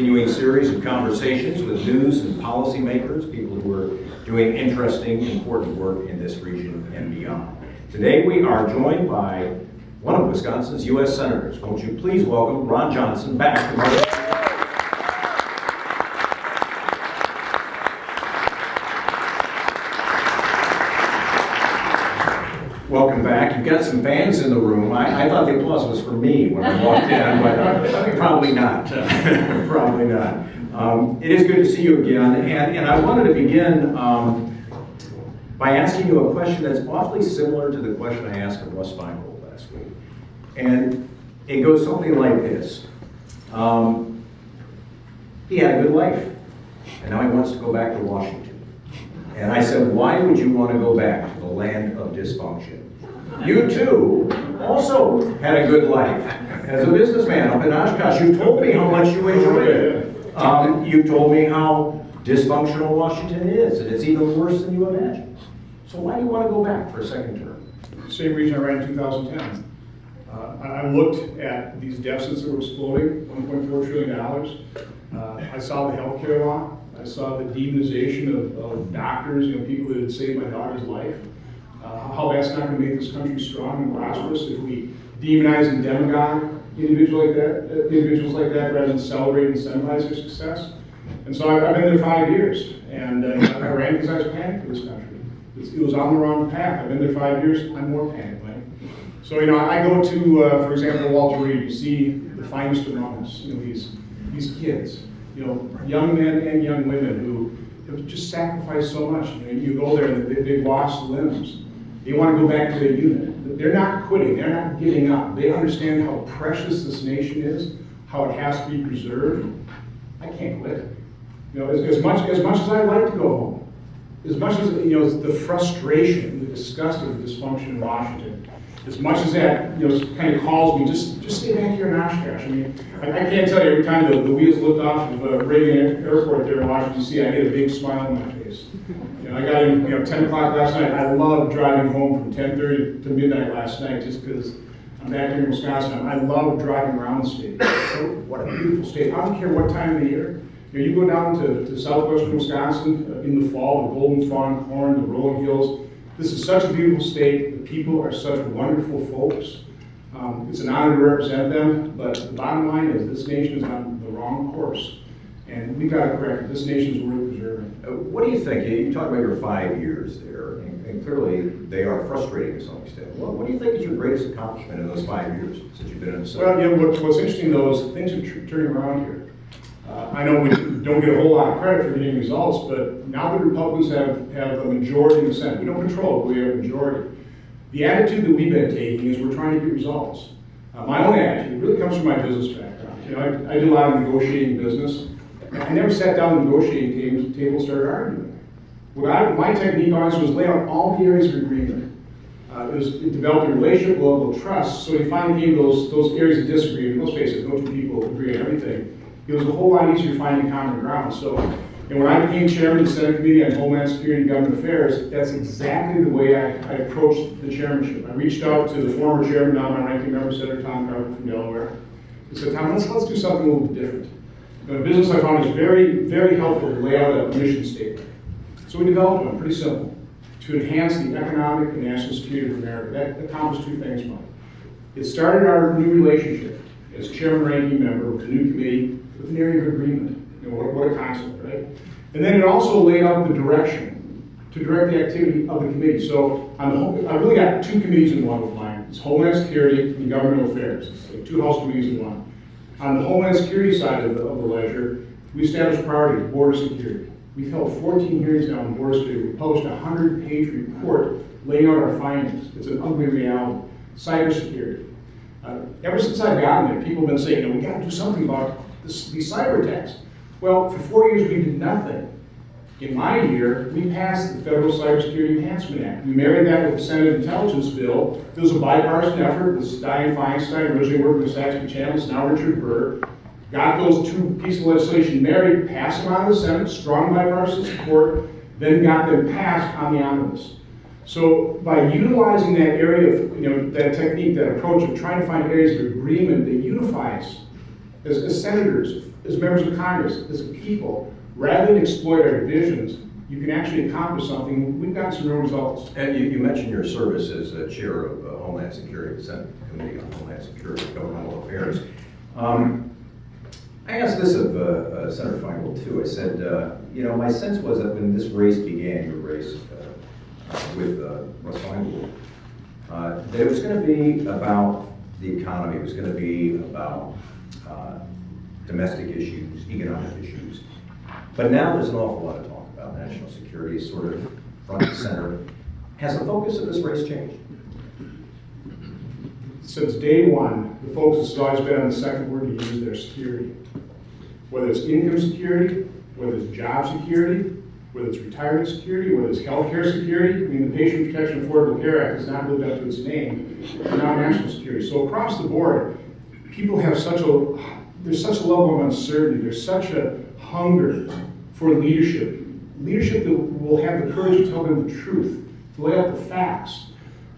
continuing series of conversations with news and policymakers, people who are doing interesting, important work in this region and beyond. Today we are joined by one of Wisconsin's U.S. Senators. Won't you please welcome Ron Johnson back to Marquette. Welcome back. You've got some fans in the room. I thought the applause was for me when I walked in, but probably not. Probably not. It is good to see you again, and I wanted to begin by asking you a question that's awfully similar to the question I asked of Russ Feingold last week. And it goes something like this. He had a good life, and now he wants to go back to Washington. And I said, why would you want to go back to the land of dysfunction? You too also had a good life as a businessman up in Oshkosh. You told me how much you enjoyed it. You told me how dysfunctional Washington is, and it's even worse than you imagined. So why do you want to go back for a second term? Same reason I ran in 2010. I looked at these deficits that were exploding, $1.4 trillion. I saw the healthcare law. I saw the demonization of doctors, people that had saved my daughter's life. How that's not going to make this country strong and prosperous if we demonize and demagogue individuals like that rather than celebrate and incentivize their success. And so I've been there 5 years, and I ran because I was panicked for this country. It was on the wrong path. I've been there 5 years. I'm more panicked, Mike. So I go to, for example, Walter Reed. You see the finest among us. These kids. Young men and young women who have just sacrificed so much. You go there and they've lost limbs. They want to go back to their unit. They're not quitting. They're not giving up. They understand how precious this nation is, how it has to be preserved. I can't quit. As much as I'd like to go home, as much as the frustration, the disgust of the dysfunction in Washington, as much as that kind of calls me, just stay back here in Oshkosh. I can't tell you, every time the wheels lift off of Reagan Airport there in Washington, D.C., I get a big smile on my face. I got in 10 o'clock last night. I love driving home from 10:30 to midnight last night just because I'm back here in Wisconsin. I love driving around the state. What a beautiful state. I don't care what time of the year. You go down to southwestern Wisconsin in the fall, the golden fawn corn, the rolling hills. This is such a beautiful state. The people are such wonderful folks. It's an honor to represent them, but the bottom line is this nation is on the wrong course. And we've got to correct it. This nation is worth preserving. What do you think? You talk about your 5 years there, and clearly they are frustrating to some extent. What do you think is your greatest accomplishment in those 5 years since you've been in the Senate? Well, what's interesting though is things are turning around here. I know we don't get a whole lot of credit for getting results, but now the Republicans have a majority in the Senate. We don't control it, but we have a majority. The attitude that we've been taking is we're trying to get results. My own attitude really comes from my business background. I did a lot of negotiating business. I never sat down at the negotiating table and started arguing. My technique always was lay out all the areas of agreement. It developed a relationship, a level of trust, so you finally came to those areas of disagreement. Let's face it, no two people agree on everything. It was a whole lot easier finding common ground. So, when I became chairman of the Senate Committee on Homeland Security and Government Affairs, that's exactly the way I approached the chairmanship. I reached out to the former chairman, now my ranking member, Senator Tom Carver from Delaware. I said, Tom, let's do something a little bit different. In business, I found it's very, very helpful to lay out a mission statement. So we developed one, pretty simple, to enhance the economic and national security of America. That accomplished two things, Mike. It started our new relationship as chairman ranking member with the new committee with an area of agreement. What a concept, right? And then it also laid out the direction to direct the activity of the committee. So I really got two committees in one with mine. It's Homeland Security and Governmental Affairs. It's like two House committees in one. On the Homeland Security side of the ledger, we established priorities, border security. We've held 14 hearings now on border security. We published a 100-page report laying out our findings. It's an ugly reality. Cybersecurity. Ever since I've gotten there, people have been saying, we got to do something about these cyber attacks. Well, for 4 years we did nothing. In my year, we passed the Federal Cybersecurity Enhancement Act. We married that with the Senate Intelligence Bill. It was a bipartisan effort with Dianne Feinstein, originally working with Saxby Chambliss, now Richard Burr. Got those two pieces of legislation married, passed them out of the Senate, strong bipartisan support, then got them passed on the omnibus. So by utilizing that area of, that technique, that approach of trying to find areas of agreement that unifies as senators, as members of Congress, as a people, rather than exploit our divisions, you can actually accomplish something. We've gotten some real results. And you mentioned your service as chair of Homeland Security, the Senate Committee on Homeland Security and Governmental Affairs. I asked this of Senator Feingold too. I said, my sense was that when this race began, your race with Russ Feingold, that it was going to be about the economy. It was going to be about domestic issues, economic issues. But now there's an awful lot of talk about national security, sort of front and center. Has the focus of this race changed? Since day one, the focus has always been on the second word to use, their security. Whether it's income security, whether it's job security, whether it's retirement security, whether it's healthcare security. I mean, the Patient Protection Affordable Care Act has not lived up to its name, and now national security. So across the board, people have there's such a level of uncertainty, there's such a hunger for leadership that will have the courage to tell them the truth, to lay out the facts.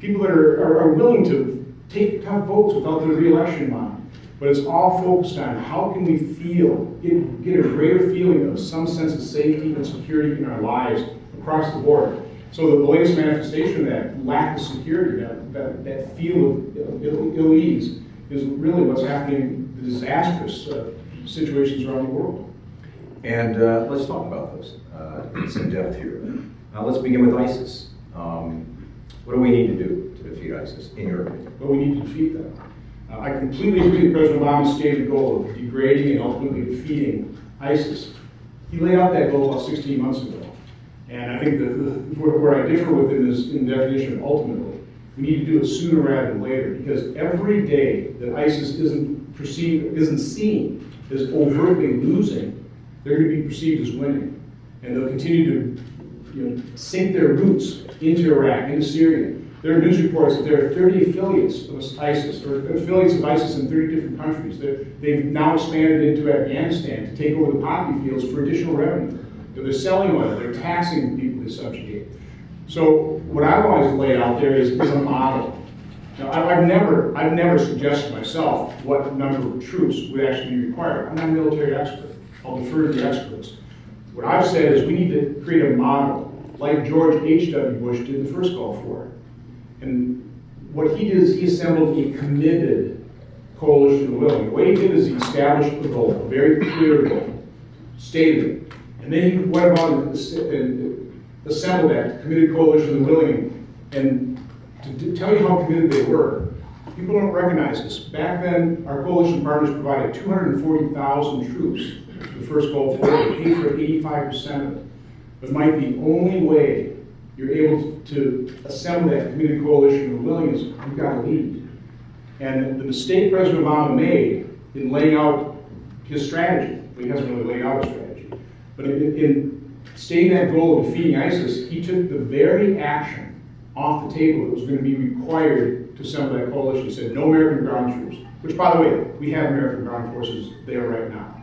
People that are willing to take tough votes without their re-election mind. But it's all focused on how can we get a greater feeling of some sense of safety and security in our lives across the board. So the latest manifestation of that lack of security, that feel of ill ease, is really what's happening, the disastrous situations around the world. And let's talk about those in some depth here. Let's begin with ISIS. What do we need to do to defeat ISIS, in your opinion? But we need to defeat them. I completely agree with President Obama's stated goal of degrading and ultimately defeating ISIS. He laid out that goal about 16 months ago. And I think that where I differ with him is in the definition of ultimately. We need to do it sooner rather than later, because every day that ISIS isn't seen as overtly losing, they're going to be perceived as winning. And they'll continue to sink their roots into Iraq, into Syria. There are news reports that there are 30 affiliates of ISIS, or affiliates of ISIS in 30 different countries. They've now expanded into Afghanistan to take over the poppy fields for additional revenue. They're selling oil, they're taxing the people they subjugate. So what I've always laid out there is a model. Now, I've never suggested myself what number of troops would actually be required. I'm not a military expert. I'll defer to the experts. What I've said is we need to create a model like George H.W. Bush did the first Gulf War. And what he did is he assembled a committed coalition of willing. The way he did is he established a goal, a very clear goal, stated it. And then he went about and assembled that committed coalition of willing. And to tell you how committed they were, people don't recognize this. Back then, our coalition partners provided 240,000 troops for the first Gulf War. They paid for 85% of it. But Mike, the only way you're able to assemble that committed coalition of willing is you've got to lead. And the mistake President Obama made in laying out his strategy, well, he hasn't really laid out a strategy, but in stating that goal of defeating ISIS, he took the very action off the table that was going to be required to assemble that coalition. He said no American ground troops, which, by the way, we have American ground forces there right now.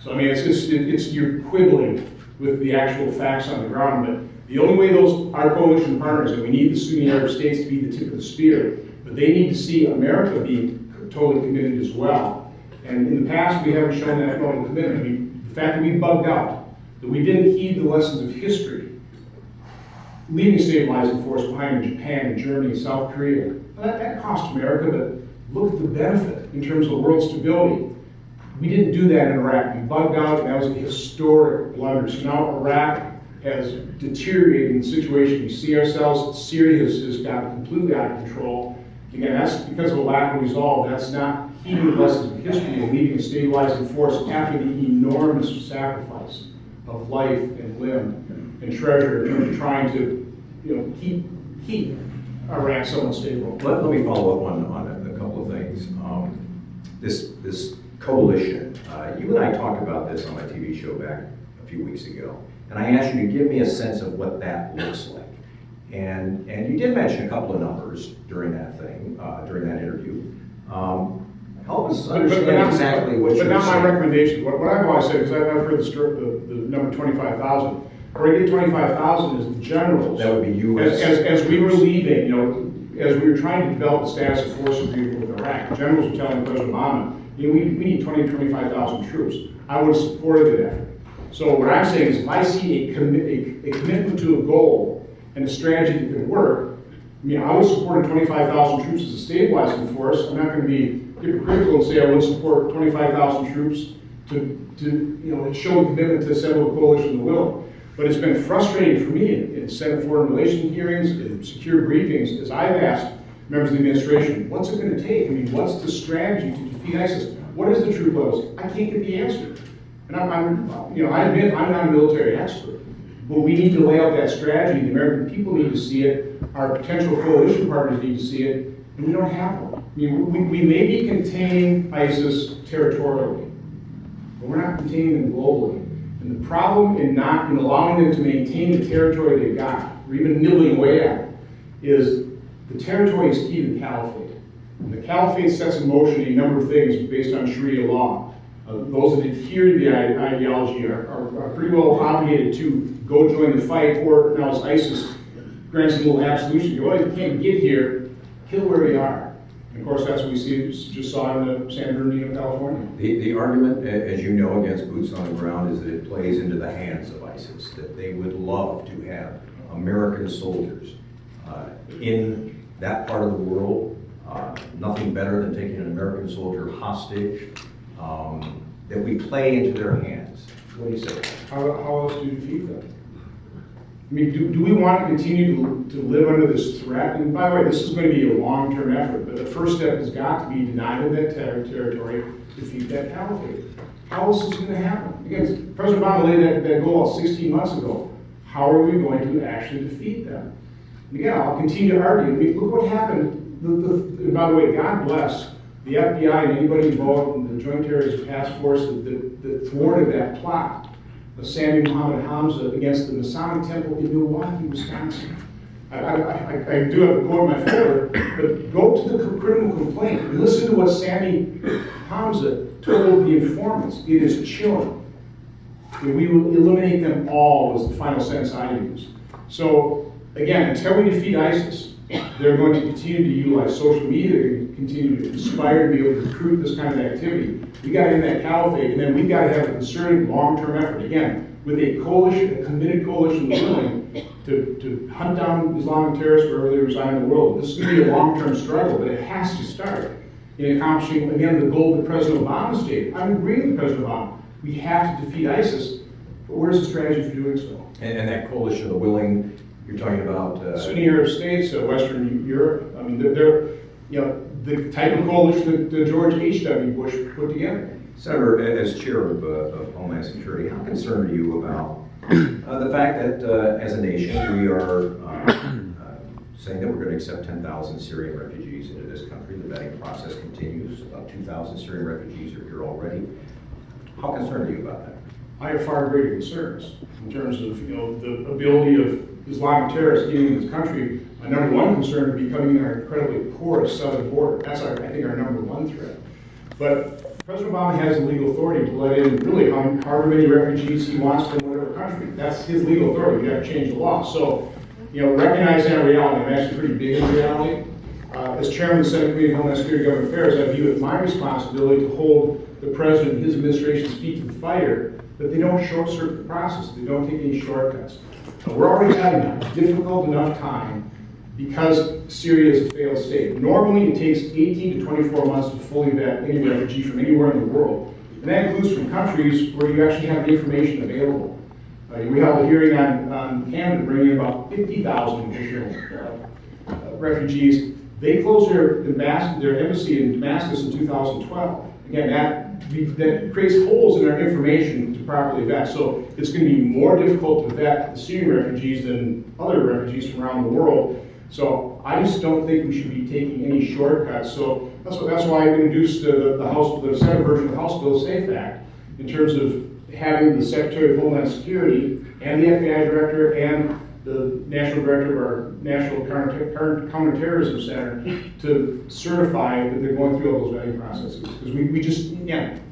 So I mean, it's you're quibbling with the actual facts on the ground, but the only way our coalition partners, and we need the Sunni Arab states to be the tip of the spear, but they need to see America be totally committed as well. And in the past, we haven't shown that total commitment. I mean, the fact that we bugged out, that we didn't heed the lessons of history, leaving a stabilizing force behind in Japan and Germany and South Korea, well, that cost America, but look at the benefit in terms of world stability. We didn't do that in Iraq. We bugged out, and that was a historic blunder. So now Iraq has deteriorated in the situation we see ourselves. Syria has gotten completely out of control. Again, that's because of a lack of resolve. That's not heeding the lessons of history and leaving a stabilizing force after the enormous sacrifice of life and limb and treasure in terms of trying to keep Iraq somewhat stable. Let me follow up on a couple of things. This coalition, you and I talked about this on my TV show back a few weeks ago, and I asked you to give me a sense of what that looks like. And you did mention a couple of numbers during that interview. Help us understand exactly what you're saying. But not my recommendation. What I've always said, because I've heard the number 25,000. Where I get 25,000 is the generals. That would be U.S. As we were leaving, as we were trying to develop the status of force agreement with Iraq, the generals were telling President Obama, we need 20 to 25,000 troops. I would have supported that effort. So what I'm saying is if I see a commitment to a goal and a strategy that can work, I would support 25,000 troops as a stabilizing force. I'm not going to be hypocritical and say I would support 25,000 troops to show a commitment to assemble a coalition of the will. But it's been frustrating for me in Senate Foreign Relations hearings, in secure briefings, as I've asked members of the administration, what's it going to take? What's the strategy to defeat ISIS? What is the troop levels? I can't get the answer. And I admit I'm not a military expert, but we need to lay out that strategy. The American people need to see it. Our potential coalition partners need to see it, and we don't have one. We may be containing ISIS territorially, but we're not containing them globally. And the problem in allowing them to maintain the territory they've got, or even nibbling away at it, is the territory is key to the caliphate. And the caliphate sets in motion a number of things based on Sharia law. Those that adhere to the ideology are pretty well obligated to go join the fight, or now as ISIS grants a little absolution, you can't get here, kill where you are. And of course, that's what we just saw in San Bernardino, California. The argument, as you know, against boots on the ground is that it plays into the hands of ISIS, that they would love to have American soldiers in that part of the world. Nothing better than taking an American soldier hostage, that we play into their hands. What do you say? How else do you defeat them? Do we want to continue to live under this threat? And by the way, this is going to be a long-term effort, but the first step has got to be deny them that territory, defeat that caliphate. How else is it going to happen? Again, President Obama laid that goal out 16 months ago. How are we going to actually defeat them? And again, I'll continue to argue. Look what happened. And by the way, God bless the FBI and anybody involved in the Joint Terrorist Task Force that thwarted that plot of Sami Muhammad Hamza against the Masonic Temple in Milwaukee, Wisconsin. I do have a quote in my folder, but go to the criminal complaint and listen to what Sami Hamza told the informants. It is chilling. We will eliminate them all was the final sentence I used. So again, until we defeat ISIS, they're going to continue to utilize social media, they're going to continue to conspire to be able to recruit this kind of activity. We got to end that caliphate, and then we've got to have a concerted long-term effort, again, with a coalition, a committed coalition willing to hunt down Islamic terrorists wherever they reside in the world. This is going to be a long-term struggle, but it has to start in accomplishing, again, the goal that President Obama stated. I'm agreeing with President Obama. We have to defeat ISIS, but where's the strategy for doing so? And that coalition of willing, you're talking about Sunni Arab states, Western Europe. They're the type of coalition that George H.W. Bush put together. Senator, as chair of Homeland Security, how concerned are you about the fact that as a nation we are saying that we're going to accept 10,000 Syrian refugees into this country? The vetting process continues. About 2,000 Syrian refugees are here already. How concerned are you about that? I have far greater concerns in terms of the ability of Islamic terrorists getting into this country. My number one concern would be coming in our incredibly porous southern border. That's, I think, our number one threat. But President Obama has the legal authority to let in really however many refugees he wants from whatever country. That's his legal authority. We got to change the law. So, recognizing that reality, I'm actually pretty big in reality. As chairman of the Senate Committee on Homeland Security and Government Affairs, I view it my responsibility to hold the president and his administration's feet to the fire, that they don't short-circuit the process, they don't take any shortcuts. We're already having a difficult enough time because Syria is a failed state. Normally, it takes 18 to 24 months to fully vet any refugee from anywhere in the world. And that includes from countries where you actually have the information available. We held a hearing on Canada bringing in about 50,000 additional refugees. They closed their embassy in Damascus in 2012. Again, that creates holes in our information to properly vet. So it's going to be more difficult to vet the Syrian refugees than other refugees from around the world. So I just don't think we should be taking any shortcuts. So that's why I introduced the Senate version of the House Bill Safe Act in terms of having the Secretary of Homeland Security and the FBI Director and the National Director of our National Counterterrorism Center to certify that they're going through all those vetting processes. Because we just, again,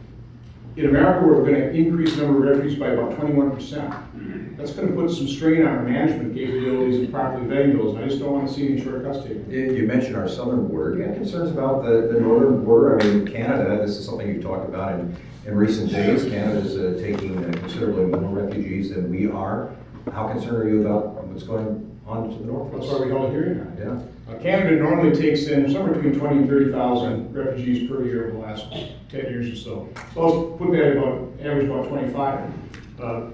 in America, we're going to increase the number of refugees by about 21%. That's going to put some strain on our management capabilities and properly vetting those, and I just don't want to see any shortcuts taken. You mentioned our southern border. Do you have concerns about the northern border? I mean, Canada, this is something you've talked about in recent days. Canada's taking considerably more refugees than we are. How concerned are you about what's going on to the north? That's why we held a hearing on it. Yeah. Canada normally takes in somewhere between 20 and 30,000 refugees per year over the last 10 years or so. So let's put that about, average about 25.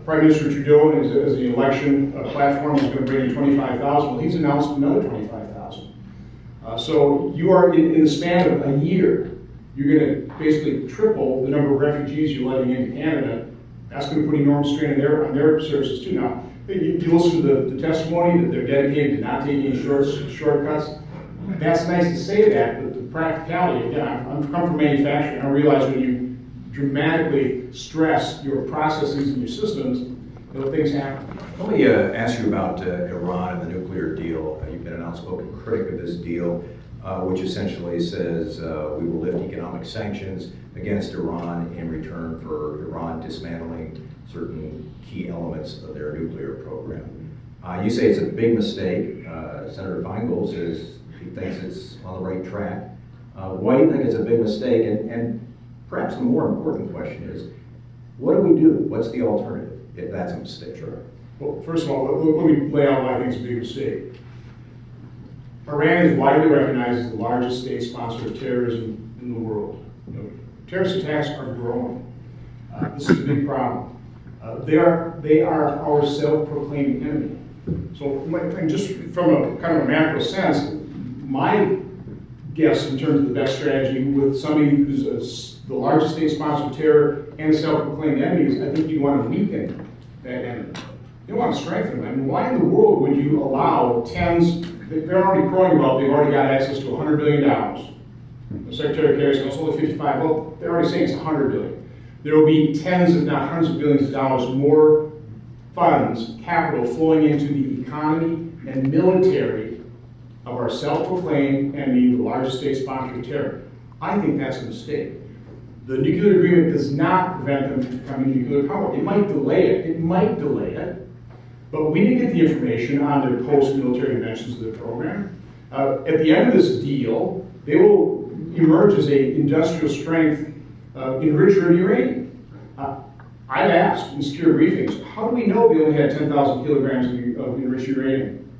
Prime Minister Trudeau, as the election platform, is going to bring in 25,000. Well, he's announced another 25,000. So you are, in the span of a year, you're going to basically triple the number of refugees you're letting into Canada. That's going to put enormous strain on their services too. Now, you listen to the testimony that they're dedicated to not taking any shortcuts. That's nice to say that, but the practicality, again, I'm come from manufacturing. I realize when you dramatically stress your processes and your systems, things happen. Let me ask you about Iran and the nuclear deal. You've been an outspoken critic of this deal, which essentially says we will lift economic sanctions against Iran in return for Iran dismantling certain key elements of their nuclear program. You say it's a big mistake. Senator Feingold says he thinks it's on the right track. Why do you think it's a big mistake? And perhaps the more important question is, what do we do? What's the alternative if that's a mistake? Sure. Well, first of all, let me lay out why I think it's a big mistake. Iran is widely recognized as the largest state sponsor of terrorism in the world. Terrorist attacks are growing. This is a big problem. They are our self-proclaimed enemy. So, and just from a kind of a macro sense, my guess in terms of the best strategy with somebody who's the largest state sponsor of terror and a self-proclaimed enemy is I think you want to weaken that enemy. You don't want to strengthen them. I mean, why in the world would you allow they're already crowing about they've already got access to $100 billion. The Secretary of Carey says it's only 55. Well, they're already saying it's $100 billion. There will be tens, if not hundreds of billions of dollars more funds, capital flowing into the economy and military of our self-proclaimed enemy, the largest state sponsor of terror. I think that's a mistake. The nuclear agreement does not prevent them from becoming nuclear power. It might delay it. But we didn't get the information on their post-military dimensions of the program. At the end of this deal, they will emerge as a industrial strength enricher of uranium. I've asked in secure briefings, how do we know they only had 10,000 kilograms of enriched uranium?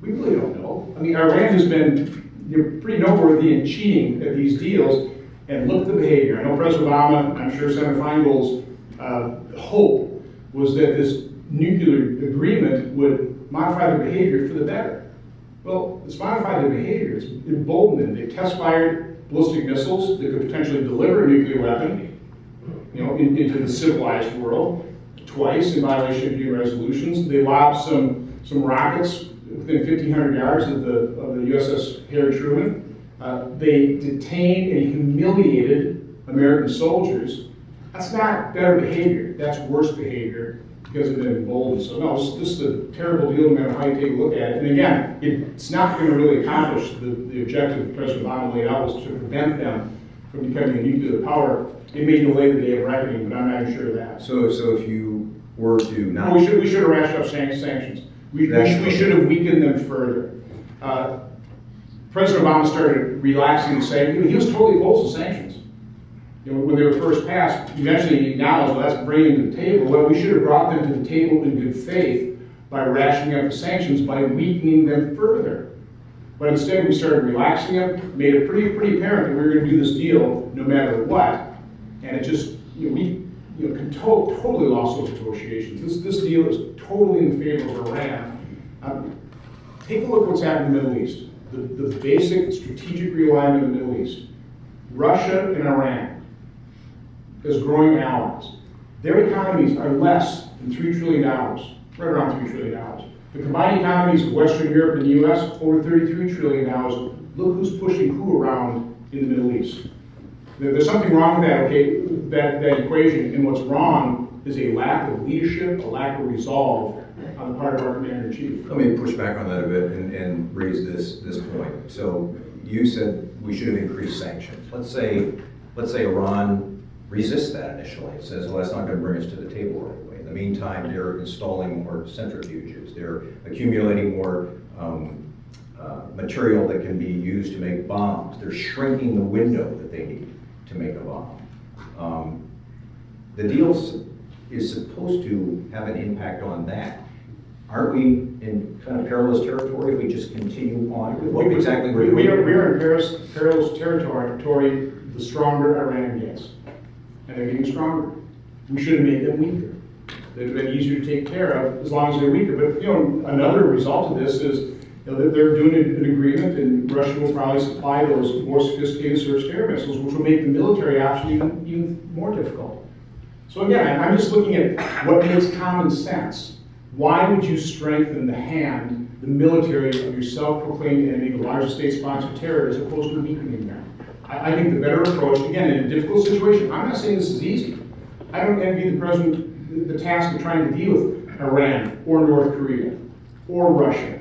We really don't know. I mean, Iran has been pretty noteworthy in cheating at these deals, and look at the behavior. I know President Obama, I'm sure Senator Feingold's hope was that this nuclear agreement would modify their behavior for the better. Well, it's modified their behavior. It's emboldened them. They test-fired ballistic missiles that could potentially deliver a nuclear weapon, into the civilized world twice in violation of UN resolutions. They lobbed some rockets within 1,500 yards of the USS Harry Truman. They detained and humiliated American soldiers. That's not better behavior. That's worse behavior because they've been emboldened. So no, this is a terrible deal no matter how you take a look at it. And again, it's not going to really accomplish the objective that President Obama laid out, was to prevent them from becoming a nuclear power. It may delay the day of reckoning, but I'm not even sure of that. So if you were to not... We should have ratcheted up sanctions. We should have weakened them further. President Obama started relaxing the sanctions. He was totally opposed to sanctions. When they were first passed, eventually he acknowledged, well, that's bringing them to the table. Well, we should have brought them to the table in good faith by rationing up the sanctions, by weakening them further. But instead, we started relaxing them, made it pretty apparent that we were going to do this deal no matter what. And it just, we totally lost those negotiations. This deal is totally in favor of Iran. Take a look at what's happened in the Middle East. The basic strategic realignment of the Middle East. Russia and Iran as growing allies. Their economies are less than $3 trillion, right around $3 trillion. The combined economies of Western Europe and the US, over $33 trillion. Look who's pushing who around in the Middle East. There's something wrong with that equation, and what's wrong is a lack of leadership, a lack of resolve on the part of our commander-in-chief. Let me push back on that a bit and raise this point. So you said we should have increased sanctions. Let's say Iran resists that initially. It says, well, that's not going to bring us to the table right away. In the meantime, they're installing more centrifuges. They're accumulating more material that can be used to make bombs. They're shrinking the window that they need to make a bomb. The deal is supposed to have an impact on that. Aren't we in kind of perilous territory if we just continue on with what exactly we're doing? We are in perilous territory the stronger Iran gets. And they're getting stronger. We should have made them weaker. They've been easier to take care of as long as they're weaker. But another result of this is they're doing an agreement, and Russia will probably supply those more sophisticated surface air missiles, which will make the military option even more difficult. So again, I'm just looking at what makes common sense. Why would you strengthen the military of your self-proclaimed enemy, the largest state-sponsored terror, as opposed to weakening them? I think the better approach, again, in a difficult situation, I'm not saying this is easy. I don't envy the president the task of trying to deal with Iran or North Korea or Russia.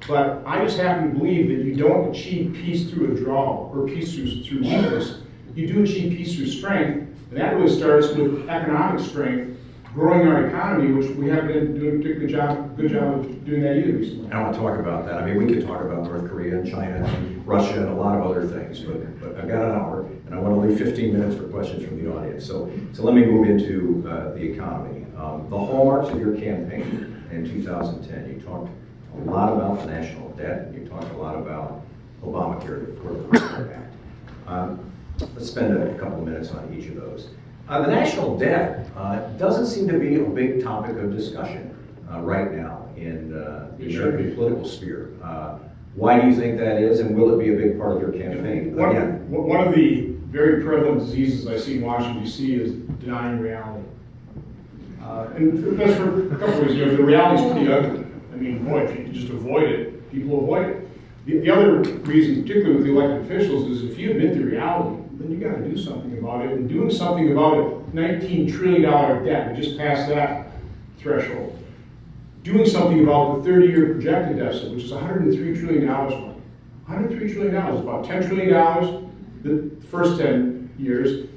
But I just happen to believe that you don't achieve peace through withdrawal or peace through weakness. You do achieve peace through strength, and that really starts with economic strength, growing our economy, which we haven't been doing a particularly good job of doing that either recently. I want to talk about that. I mean, we could talk about North Korea and China and Russia and a lot of other things, but I've got an hour, and I want to leave 15 minutes for questions from the audience. So let me move into the economy. The hallmarks of your campaign in 2010, you talked a lot about the national debt, and you talked a lot about Obamacare, the Affordable Care Act. Let's spend a couple of minutes on each of those. The national debt doesn't seem to be a big topic of discussion right now in the American political sphere. Why do you think that is, and will it be a big part of your campaign? One of the very prevalent diseases I see in Washington, D.C. is denying reality. And that's for a couple of reasons. The reality is pretty ugly. I mean, boy, if you can just avoid it, people avoid it. The other reason, particularly with the elected officials, is if you admit the reality, then you got to do something about it. And doing something about it, $19 trillion debt, we just passed that threshold. Doing something about the 30-year projected deficit, which is $103 trillion. $103 trillion, about $10 trillion the first 10 years,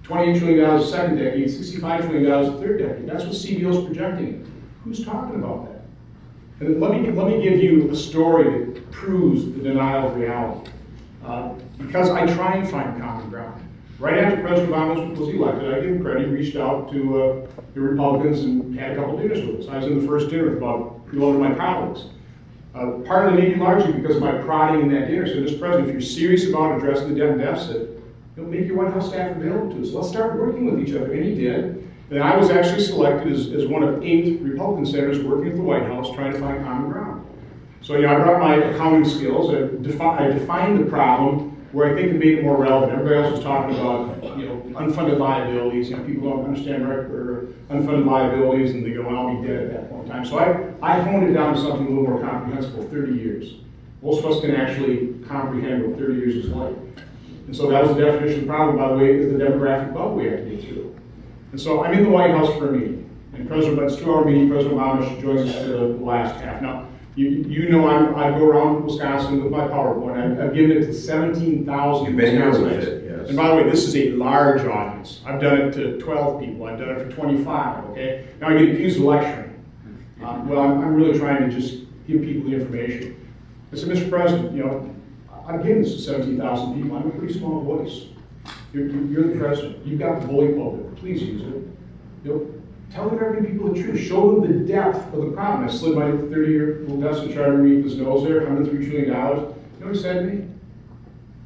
$28 trillion the second decade, $65 trillion the third decade. That's what CBO is projecting. Who's talking about that? And let me give you a story that proves the denial of reality. Because I try and find common ground. Right after President Obama was elected, I give him credit, he reached out to the Republicans and had a couple dinners with us. I was in the first dinner with about 11 of my colleagues. Partly maybe largely because of my prodding in that dinner. So, Mr. President, if you're serious about addressing the debt and deficit, make your White House staff available to us. Let's start working with each other. And he did. And I was actually selected as one of 8 Republican senators working at the White House trying to find common ground. So I brought my accounting skills. I defined the problem where I think it made it more relevant. Everybody else was talking about unfunded liabilities. People don't understand unfunded liabilities, and they go, well, I'll be dead at that point in time. So I honed it down to something a little more comprehensible, 30 years. Most of us can actually comprehend what 30 years is like. And so that was the definition of the problem, by the way, is the demographic bubble we have to get through. And so I'm in the White House for a meeting. And it's a 2-hour meeting. President Obama joins us for the last half. Now, you know I go around Wisconsin with my PowerPoint. I've given it to 17,000 Wisconsinites. Yes. And by the way, this is a large audience. I've done it to 12 people. I've done it for 25, okay? Now I get accused of lecturing. Well, I'm really trying to just give people the information. I said, Mr. President, I'm giving this to 17,000 people. I'm a pretty small voice. You're the president. You've got the bully pulpit. Please use it. Tell the American people the truth. Show them the depth of the problem. I slid my 30-year little deficit chart underneath his nose there, $103 trillion. You know what he said to me?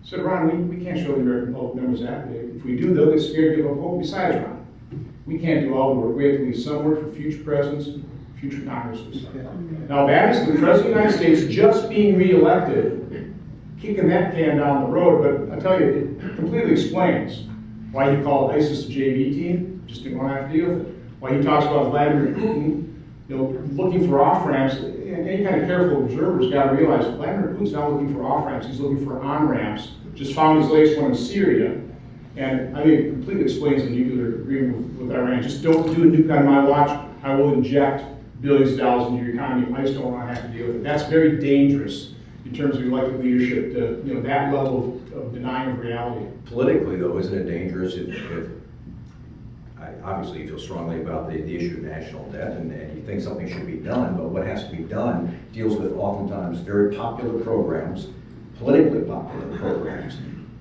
He said, Ron, we can't show the American public numbers that big. If we do, they'll get scared and give up hope. Besides, Ron, we can't do all the work. We have to leave some work for future presidents, future Congresses. Now that is the President of the United States just being reelected, kicking that can down the road. But I tell you, it completely explains why he called ISIS a JV team. Just didn't want to have to deal with it. Why he talks about Vladimir Putin, looking for off-ramps. And any kind of careful observer's got to realize Vladimir Putin's not looking for off-ramps, he's looking for on-ramps. Just found his latest one in Syria. And I think it completely explains the nuclear agreement with Iran. Just don't do a nuke on my watch. I will inject billions of dollars into your economy. I just don't want to have to deal with it. That's very dangerous in terms of elected leadership, that level of denying of reality. Politically, though, isn't it dangerous if obviously you feel strongly about the issue of national debt, and you think something should be done, but what has to be done deals with oftentimes very popular programs, politically popular programs.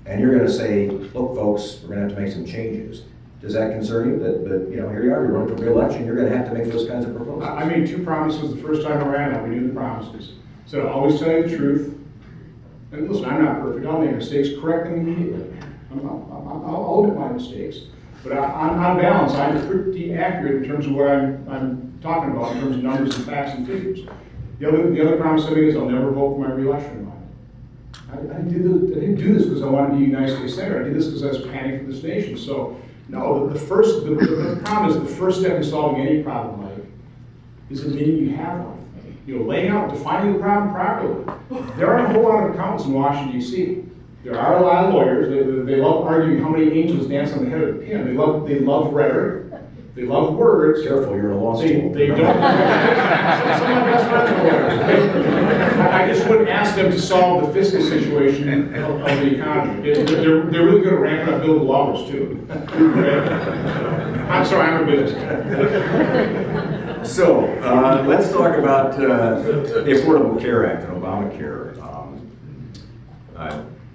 And you're gonna say, look folks, we're gonna have to make some changes. Does that concern you? That you know, here you are, you're running for re-election, you're gonna have to make those kinds of proposals? I made 2 promises the first time around. I renewed the promises. So I'll always tell you the truth. And listen, I'm not perfect. I'll make mistakes. Correct them immediately. I'll admit my mistakes. But on balance, I'm pretty accurate in terms of what I'm talking about in terms of numbers and facts and figures. The other promise I made is I'll never vote for my re-election. I didn't do this because I wanted to be a United States Senator. I did this because I was planning for this nation. So, no, the problem is the first step in solving any problem, Mike, is admitting you have one. You know, laying out, defining the problem properly. There aren't a whole lot of accountants in Washington, D.C. There are a lot of lawyers. They love arguing how many angels dance on the head of the pin. They love rhetoric. They love words. Careful, you're in a law school. They don't. Some of my best friends are lawyers. I just wouldn't ask them to solve the fiscal situation of the economy. They're really good at ramping up billable hours too. I'm sorry, I'm a business guy. So, let's talk about the Affordable Care Act and Obamacare.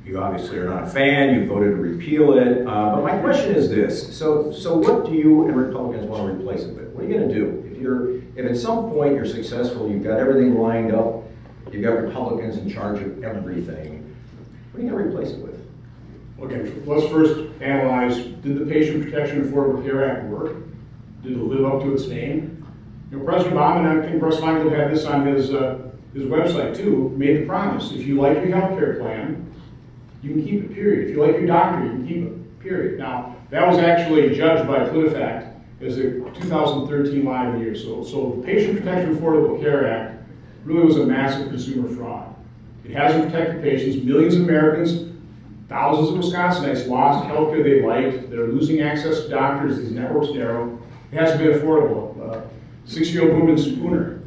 You obviously are not a fan, you voted to repeal it, but my question is this. So what do you and Republicans want to replace it with? What are you going to do? If at some point you're successful, you've got everything lined up, you've got Republicans in charge of everything, what are you going to replace it with? Okay, let's first analyze, did the Patient Protection Affordable Care Act work? Did it live up to its name? You know, President Obama, and I think Russ Feingold had this on his website too, made the promise, if you like your health care plan, you can keep it, period. If you like your doctor, you can keep it, period. Now, that was actually judged by PolitiFact as a 2013 lie of the year. So the Patient Protection Affordable Care Act really was a massive consumer fraud. It hasn't protected patients. Millions of Americans, thousands of Wisconsinites lost health care they liked. They're losing access to doctors. These networks narrow. It hasn't been affordable. 6-year-old woman Spooner,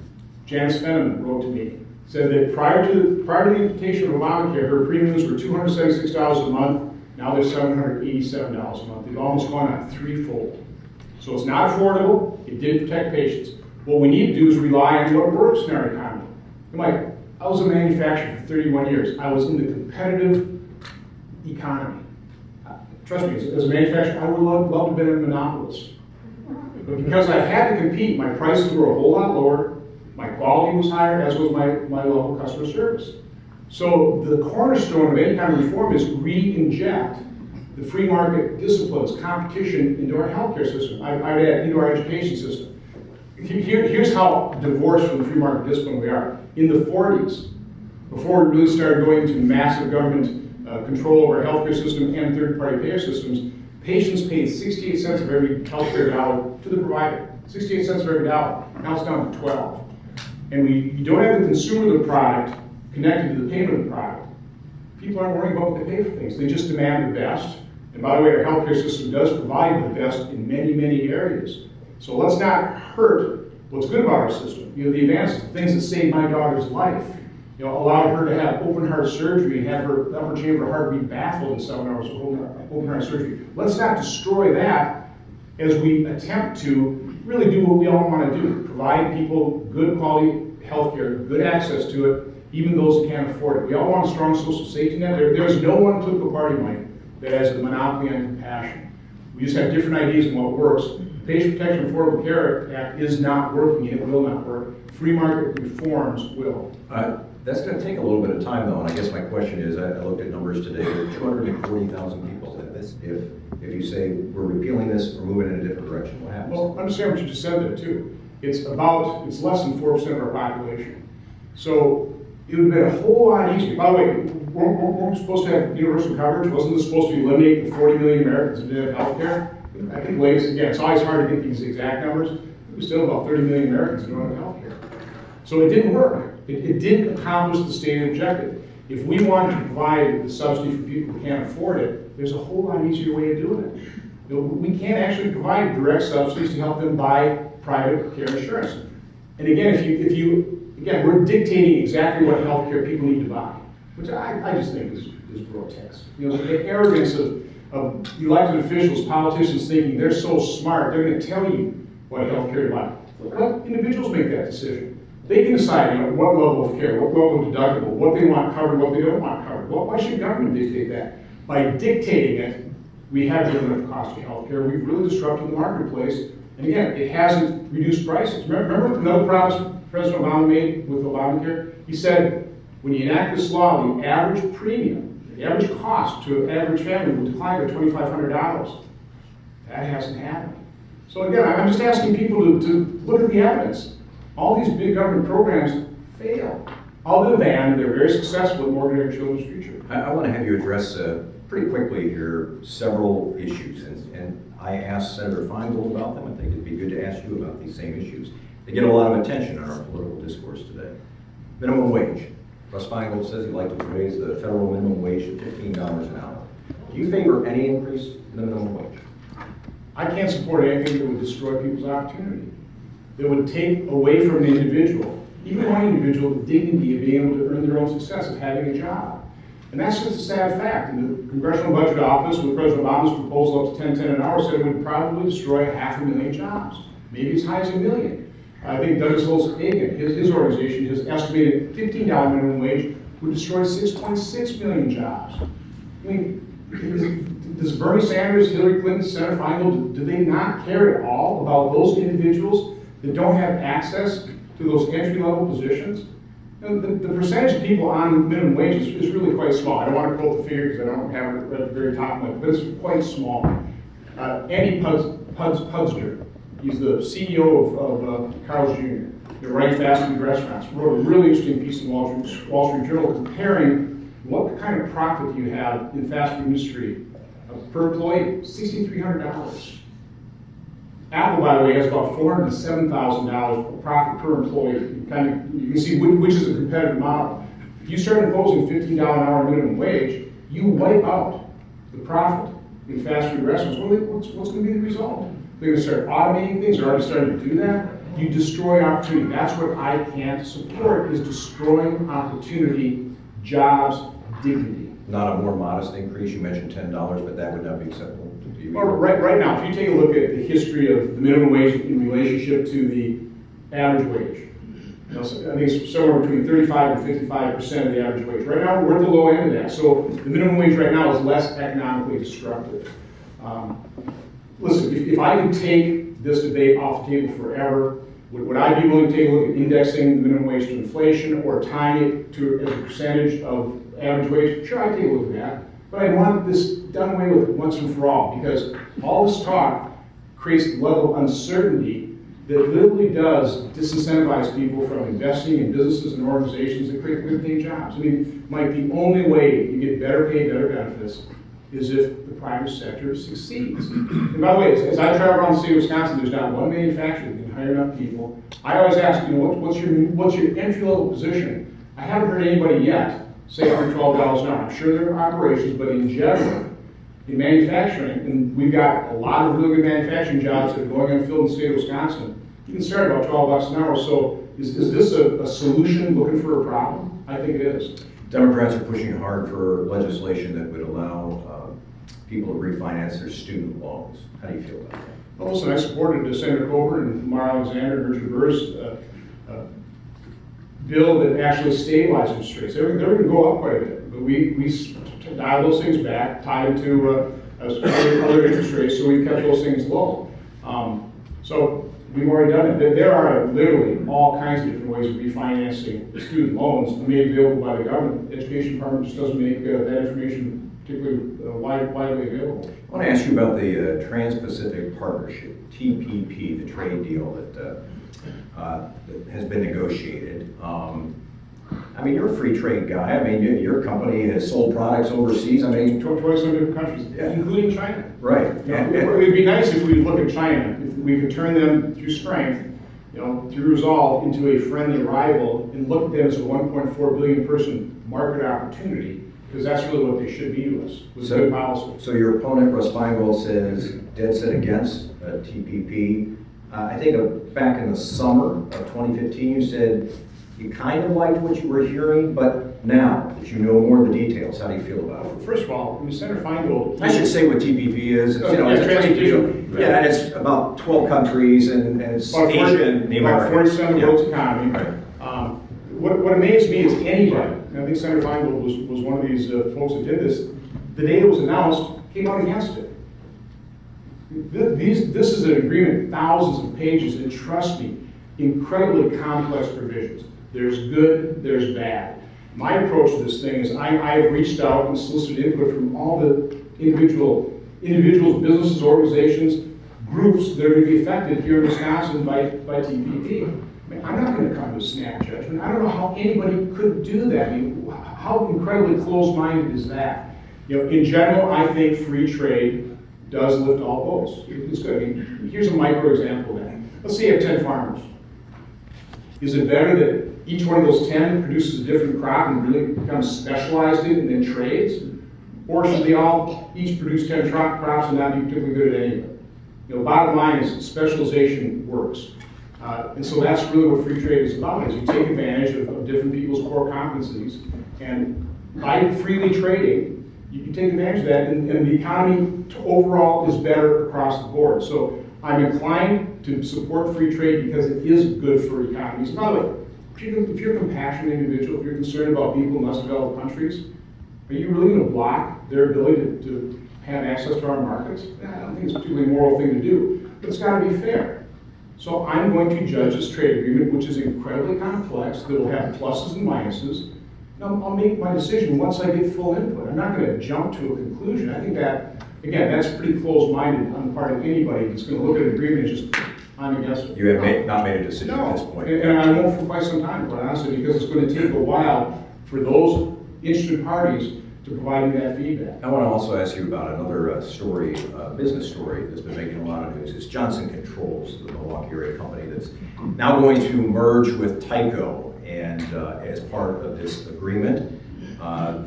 Janice Fenneman, wrote to me, said that prior to the implementation of Obamacare, her premiums were $276 a month. Now they're $787 a month. They've almost gone up threefold. So it's not affordable. It didn't protect patients. What we need to do is rely on what works in our economy. And Mike, I was a manufacturer for 31 years. I was in the competitive economy. Trust me, as a manufacturer, I would love to have been a monopolist. But because I had to compete, my prices were a whole lot lower. My quality was higher, as was my level of customer service. So the cornerstone of any kind of reform is re-inject the free market disciplines, competition into our healthcare system. I'd add into our education system. Here's how divorced from the free market discipline we are. In the 40s, before we really started going into massive government control over our healthcare system and third-party payer systems, patients paid 68 cents of every healthcare dollar to the provider. 68 cents for every dollar. Now it's down to 12. And you don't have the consumer of the product connected to the payment of the product. People aren't worrying about what they pay for things. They just demand the best. And by the way, our healthcare system does provide the best in many, many areas. So let's not hurt what's good about our system. You know, the advances, the things that saved my daughter's life. You know, allowed her to have open heart surgery and have her upper chamber heart be baffled in 7 hours of open heart surgery. Let's not destroy that as we attempt to really do what we all want to do. Provide people good quality health care, good access to it, even those that can't afford it. We all want a strong social safety net. There's no one political party, Mike, that has a monopoly on compassion. We just have different ideas on what works. The Patient Protection Affordable Care Act is not working, and it will not work. Free market reforms will. That's going to take a little bit of time, though, and I guess my question is, I looked at numbers today, there are 240,000 people that this. If you say we're repealing this, we're moving in a different direction, what happens? Well, understand what you just said there, too. It's less than 4% of our population. So it would have been a whole lot easier. By the way, weren't we supposed to have universal coverage? Wasn't this supposed to eliminate the 40 million Americans who didn't have health care? I think latest, again, it's always hard to get these exact numbers. It was still about 30 million Americans who don't have health care. So it didn't work. It didn't accomplish the stated objective. If we want to provide the subsidy for people who can't afford it, there's a whole lot easier way of doing it. You know, we can't actually provide direct subsidies to help them buy private care insurance. And again, again, we're dictating exactly what health care people need to buy, which I just think is grotesque. You know, the arrogance of of elected officials, politicians thinking they're so smart, they're gonna tell you what health care you like. Let individuals make that decision. They can decide, what level of care, what level of deductible, what they want covered, what they don't want covered. Well, why should government dictate that? By dictating it, we have driven up the cost of health care. We've really disrupted the marketplace. And again, it hasn't reduced prices. Remember another promise President Obama made with Obamacare? He said, when you enact this law, the average premium, the average cost to an average family will decline by $2,500. That hasn't happened. So again, I'm just asking people to look at the evidence. All these big government programs fail, other than they're very successful in ordinary children's future. I want to have you address pretty quickly here several issues, and I asked Senator Feingold about them. I think it'd be good to ask you about these same issues. They get a lot of attention in our political discourse today. Minimum wage. Russ Feingold says he'd like to raise the federal minimum wage to $15 an hour. Do you favor any increase in the minimum wage? I can't support anything that would destroy people's opportunity, that would take away from the individual, even one individual, the dignity of being able to earn their own success, of having a job. And that's just a sad fact. And the Congressional Budget Office, with President Obama's proposal up to $10.10 an hour, said it would probably destroy 500,000 jobs, maybe as high as 1 million. I think Douglas Holtz-Eakin, his organization, has estimated $15 minimum wage would destroy 6.6 million jobs. I mean, does Bernie Sanders, Hillary Clinton, Senator Feingold, do they not care at all about those individuals that don't have access to those entry-level positions? The percentage of people on minimum wage is really quite small. I don't want to quote the figure because I don't have it at the very top of it, but it's quite small. Andy Pudsner, he's the CEO of Carl's Jr., they're running fast food restaurants, wrote a really interesting piece in Wall Street Journal comparing what kind of profit you have in the fast food industry per employee, $6,300. Apple, by the way, has about $407,000 profit per employee. You can see which is a competitive model. If you start imposing $15 an hour minimum wage, you wipe out the profit in fast food restaurants. What's going to be the result? They're going to start automating things. They're already starting to do that. You destroy opportunity. That's what I can't support, is destroying opportunity, jobs, dignity. Not a more modest increase. You mentioned $10, but that would not be acceptable to you. Well, right now, if you take a look at the history of the minimum wage in relationship to the average wage, so I think it's somewhere between 35 and 55% of the average wage. Right now, we're at the low end of that. So the minimum wage right now is less economically destructive. Listen, if I could take this debate off the table forever, would I be willing to take a look at indexing the minimum wage to inflation or tying it to as a percentage of average wage? Sure, I'd take a look at that. But I want this done away with once and for all, because all this talk creates a level of uncertainty that literally does disincentivize people from investing in businesses and organizations that create good-paying jobs. I mean, Mike, the only way you get better pay, better benefits is if the private sector succeeds. And by the way, as I travel around the state of Wisconsin, there's not one manufacturer that can hire enough people. I always ask, what's your entry-level position? I haven't heard anybody yet say $112 an hour. I'm sure there are operations, but in general, in manufacturing, and we've got a lot of really good manufacturing jobs that are going unfilled in the state of Wisconsin, you can start about $12 an hour. So is this a solution looking for a problem? I think it is. Democrats are pushing hard for legislation that would allow people to refinance their student loans. How do you feel about that? Well, listen, I supported Senator Coburn and Lamar Alexander and Richard Burr's bill that actually stabilized interest rates. They're going to go up quite a bit, but we dialed those things back, tied them to other interest rates, so we kept those things low. So we've already done it. There are literally all kinds of different ways of refinancing student loans made available by the government. The Education Department just doesn't make that information particularly widely available. I want to ask you about the Trans-Pacific Partnership, TPP, the trade deal that has been negotiated. I mean, you're a free trade guy. I mean, your company has sold products overseas. I mean, 27 different countries, yeah, including China. Right. It would be nice if we look at China, if we could turn them through strength, through resolve, into a friendly rival, and look at them as a 1.4 billion person market opportunity, because that's really what they should be to us, with good policy. So your opponent, Russ Feingold, says dead set against TPP. I think back in the summer of 2015, you said you kind of liked what you were hearing, but now that you know more of the details, how do you feel about it? First of all, Senator Feingold. I should say what TPP is. It's, you know, it's a trade deal. Yeah, and it's about 12 countries, and it's Asia and the Americas. About 40% of the world's economy. Right. What amazed me is anybody, and I think Senator Feingold was one of these folks that did this, the day it was announced, came out against it. This is an agreement, thousands of pages, and trust me, incredibly complex provisions. There's good, there's bad. My approach to this thing is I have reached out and solicited input from all the individuals, businesses, organizations, groups that are going to be affected here in Wisconsin by TPP. I mean, I'm not going to come to a snap judgment. I don't know how anybody could do that. I mean, how incredibly closed-minded is that? You know, in general, I think free trade does lift all boats. It's good. I mean, here's a micro example of that. Let's say you have 10 farmers. Is it better that each one of those 10 produces a different crop and really becomes specialized in it and then trades? Or should they all each produce 10 crops and not be particularly good at any of it? You know, bottom line is specialization works. And so that's really what free trade is about, is you take advantage of different people's core competencies, and by freely trading, you take advantage of that, and the economy overall is better across the board. So I'm inclined to support free trade because it is good for economies. By the way, if you're a compassionate individual, if you're concerned about people in less developed countries, are you really going to block their ability to have access to our markets? I don't think it's a particularly moral thing to do, but it's got to be fair. So I'm going to judge this trade agreement, which is incredibly complex, that will have pluses and minuses. And I'll make my decision once I get full input. I'm not going to jump to a conclusion. I think that, again, that's pretty close-minded on the part of anybody that's going to look at an agreement and just, I'm against it. You have not made a decision at this point. And I won't for quite some time, quite honestly, because it's going to take a while for those interested parties to provide me that feedback. I want to also ask you about another story, business story that's been making a lot of news. It's Johnson Controls, the Milwaukee area company that's now going to merge with Tyco. And as part of this agreement,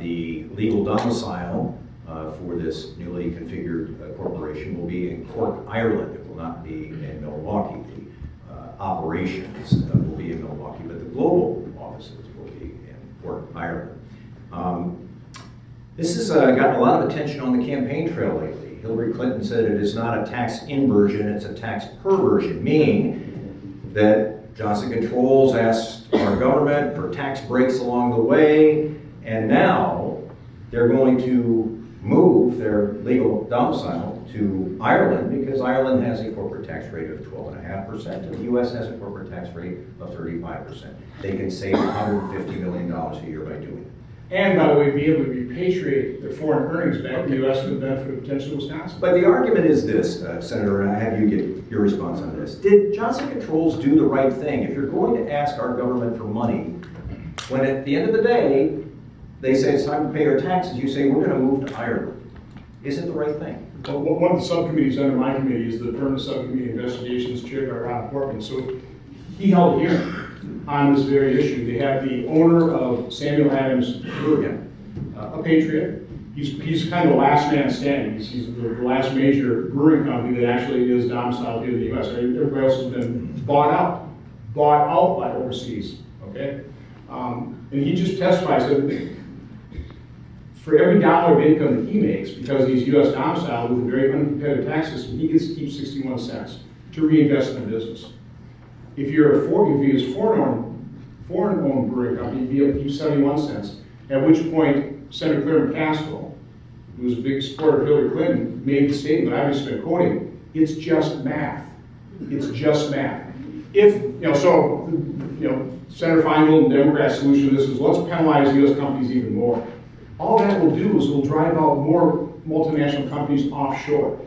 the legal domicile for this newly configured corporation will be in Cork, Ireland. It will not be in Milwaukee. The operations will be in Milwaukee, but the global offices will be in Cork, Ireland. This has gotten a lot of attention on the campaign trail lately. Hillary Clinton said it is not a tax inversion, it's a tax perversion, meaning that Johnson Controls asked our government for tax breaks along the way, and now they're going to move their legal domicile to Ireland because Ireland has a corporate tax rate of 12.5% and the U.S. has a corporate tax rate of 35%. They can save $150 million a year by doing it. And by the way, be able to repatriate their foreign earnings back to the U.S. for the benefit of potential Wisconsin. But the argument is this, Senator, and I have you get your response on this. Did Johnson Controls do the right thing? If you're going to ask our government for money, when at the end of the day, they say it's time to pay our taxes, you say we're going to move to Ireland. Is it the right thing? Well, one of the subcommittees under my committee is the Permanent Subcommittee Investigations chaired by Rob Portman. So he held a hearing on this very issue. They have the owner of Samuel Adams Brewing, a patriot. He's kind of the last man standing. He's the last major brewing company that actually is domiciled here in the U.S. Everybody else has been bought out by overseas. Okay, and he just testifies that for every dollar of income that he makes, because he's U.S. domiciled with a very uncompetitive tax system, he gets to keep 61 cents to reinvest in the business. If you're if he is foreign-owned brewing company, you'd be able to keep 71 cents. At which point, Senator Claire McCaskill, who was a big supporter of Hillary Clinton, made the statement I've just been quoting: "It's just math. It's just math." If Senator Feingold and Democrats' solution to this is let's penalize U.S. companies even more. All that will do is it will drive out more multinational companies offshore.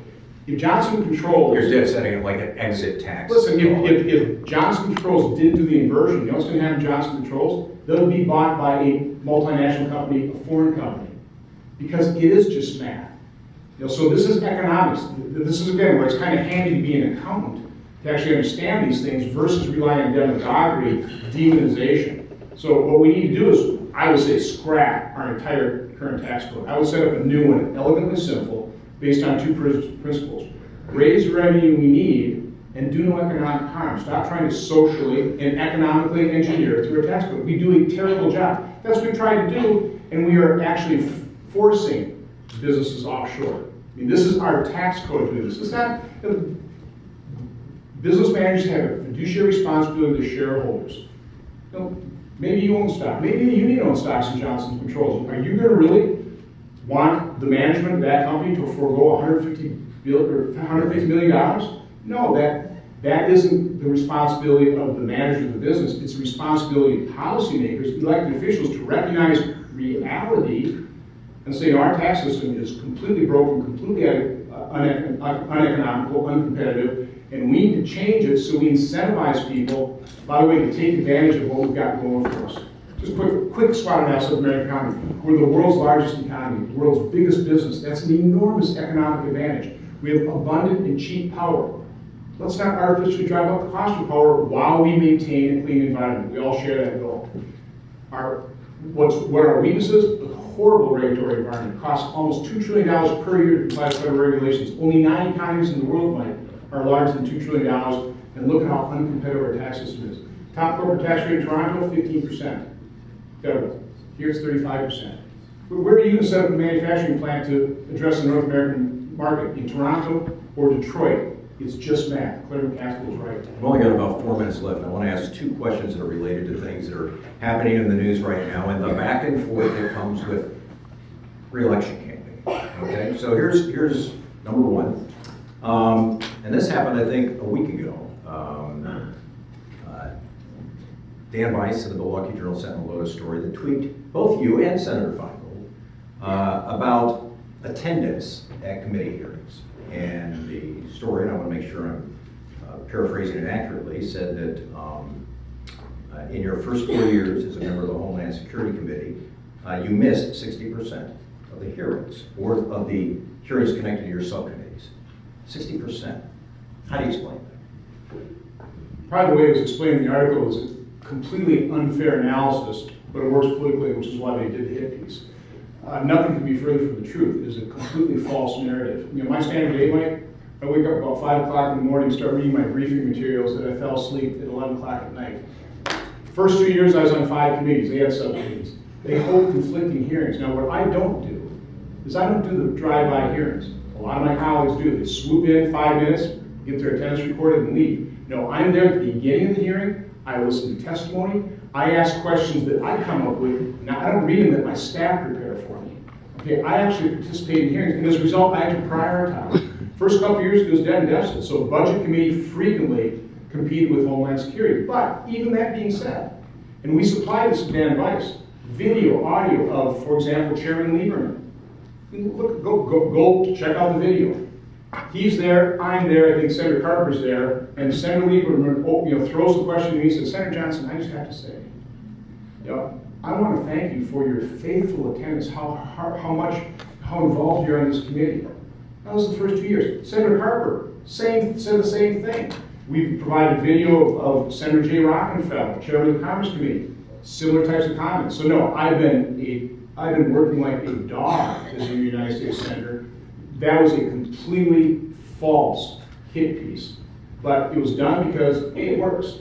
If Johnson Controls... You're setting it like an exit tax. Listen, if Johnson Controls did do the inversion, you know what's going to happen to Johnson Controls? They'll be bought by a multinational company, a foreign company, because it is just math. So this is economics. This is, again, where it's kind of handy to be an accountant to actually understand these things versus relying on demagoguery, demonization. So what we need to do is, I would say, scrap our entire current tax code. I would set up a new one, elegantly simple, based on two principles. Raise the revenue we need and do no economic harm. Stop trying to socially and economically engineer through a tax code. We do a terrible job. That's what we tried to do, and we are actually forcing businesses offshore. I mean, this is our tax code to do this. It's not, business managers have a fiduciary responsibility to shareholders. Maybe you own stock, maybe you need to own stocks in Johnson Controls. Are you gonna really want the management of that company to forego $150 million? No, that isn't the responsibility of the manager of the business. It's the responsibility of policymakers, elected officials, to recognize reality and say our tax system is completely broken, completely uneconomical, uncompetitive, and we need to change it so we incentivize people, by the way, to take advantage of what we've got going for us. Just quick spot analysis of American economy. We're the world's largest economy, the world's biggest business. That's an enormous economic advantage. We have abundant and cheap power. Let's not artificially drive up the cost of power while we maintain a clean environment. We all share that goal. What are our weaknesses? A horrible regulatory environment. It costs almost $2 trillion per year to comply with federal regulations. Only 9 economies in the world are larger than $2 trillion, and look at how uncompetitive our tax system is. Top corporate tax rate in Toronto, 15%. Federal. Here it's 35%. Where are you going to set up a manufacturing plant to address the North American market? In Toronto or Detroit? It's just math. Claire McCaskill is right. I've only got about 4 minutes left. I want to ask 2 questions that are related to things that are happening in the news right now and the back and forth that comes with re-election campaign. Okay, so here's number 1. And this happened, I think, a week ago. Dan Weiss of the Milwaukee Journal-Sentinel wrote a story that tweaked both you and Senator Feingold about attendance at committee hearings. And the story, and I want to make sure I'm paraphrasing it accurately, said that in your first 4 years as a member of the Homeland Security Committee, you missed 60% of the hearings, or of the hearings connected to your subcommittees. 60%. How do you explain that? Probably the way it was explained in the article is a completely unfair analysis, but it works politically, which is why they did the hit piece. Nothing could be further from the truth. It is a completely false narrative. You know, my standard day, Mike, I wake up about 5 o'clock in the morning, start reading my briefing materials, that I fell asleep at 11 o'clock at night. First 2 years I was on 5 committees. They had subcommittees. They hold conflicting hearings. Now what I don't do is I don't do the drive-by hearings. A lot of my colleagues do. They swoop in 5 minutes, get their attendance recorded, and leave. No, I'm there at the beginning of the hearing. I listen to testimony. I ask questions that I come up with. Now, I don't read them that my staff prepare for me. Okay, I actually participate in hearings, and as a result, I have to prioritize. First couple of years, it was dead and deficit, so Budget Committee frequently competed with Homeland Security. But even that being said, and we supply this to Dan Weiss, video, audio of, for example, Chairman Lieberman. Look, go check out the video. He's there, I'm there, I think Senator Carper's there, and Senator Lieberman throws the question to me and says, Senator Johnson, I just have to say, I want to thank you for your faithful attendance, how involved you are in this committee. That was the first 2 years. Senator Carper said the same thing. We've provided video of Senator Jay Rockenfeld, chairman of the Commerce Committee, similar types of comments. So no, I've been working like a dog as a United States Senator. That was a completely false hit piece, but it was done because it works.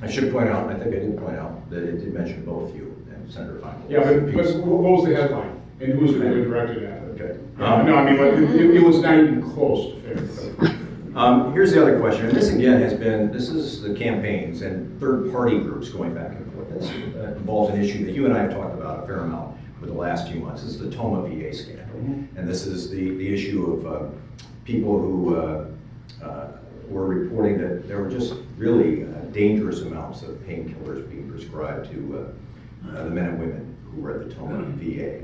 I should point out, I think I did point out, that it did mention both you and Senator Feingold. Yeah, but what was the headline? And who was it really directed at? Okay. No, I mean, it was not even close to fair. Here's the other question, and this again this is the campaigns and third-party groups going back and forth. This involves an issue that you and I have talked about a fair amount for the last few months. This is the Toma VA scandal. Mm-hmm. And this is the issue of people who were reporting that there were just really dangerous amounts of painkillers being prescribed to the men and women who were at the Toma VA.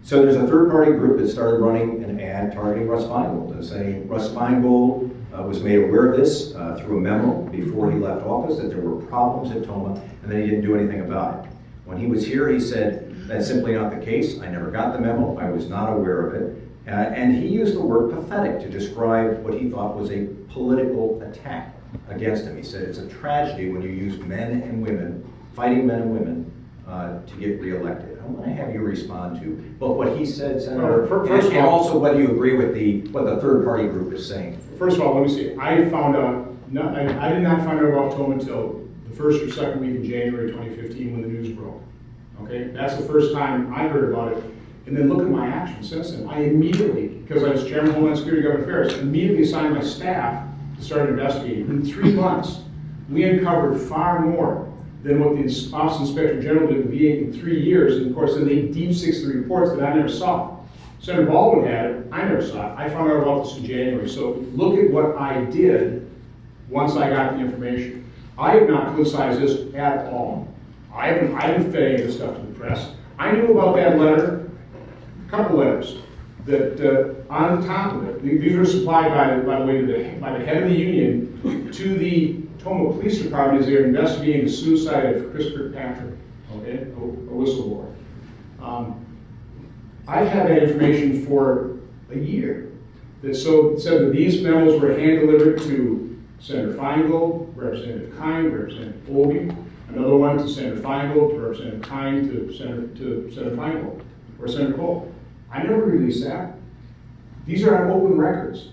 So there's a third-party group that started running an ad targeting Russ Feingold and saying Russ Feingold was made aware of this through a memo before he left office, that there were problems at Toma, and that he didn't do anything about it. When he was here, he said, that's simply not the case. I never got the memo. I was not aware of it. And he used the word pathetic to describe what he thought was a political attack against him. He said it's a tragedy when you use men and women, fighting men and women, to get reelected. I want to have you respond to both what he said, Senator, and also whether you agree with what the third party group is saying. First of all, let me say, I found out No, I did not find out about Toma until the first or second week in January 2015 when the news broke. Okay, that's the first time I heard about it. And then look at my actions since then. I immediately, because I was Chairman of Homeland Security and Government Affairs, immediately assigned my staff to start investigating. In 3 months, we uncovered far more than what the Office Inspector General did with the VA in 3 years. And of course, then they deep sixed the reports that I never saw. Senator Baldwin had it, I never saw it. I found out about this in January. So look at what I did once I got the information. I have not politicized this at all. I haven't fed any of this stuff to the press. I knew about that letter, a couple letters, that on top of it, these were supplied by the way by the head of the union to the Toma Police Department as they were investigating the suicide of Chris Kirkpatrick, okay, a whistleblower. I've had that information for a year. That said that these memos were hand-delivered to Senator Feingold, Representative Kine, Representative Olby, another one to Senator Feingold, to Representative Kine, to Senator Feingold, or Senator Cole. I never released that. These are on open records.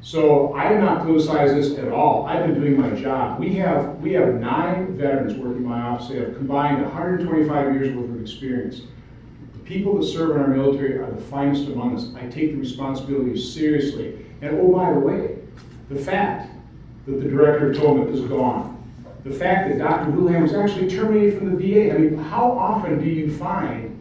So I have not politicized this at all. I've been doing my job. We have 9 veterans working in my office. They have combined 125 years worth of experience. The people that serve in our military are the finest among us. I take the responsibility seriously. And oh, by the way, the fact that the director of Toma is gone, the fact that Dr. Wilhelm was actually terminated from the VA. I mean, how often do you find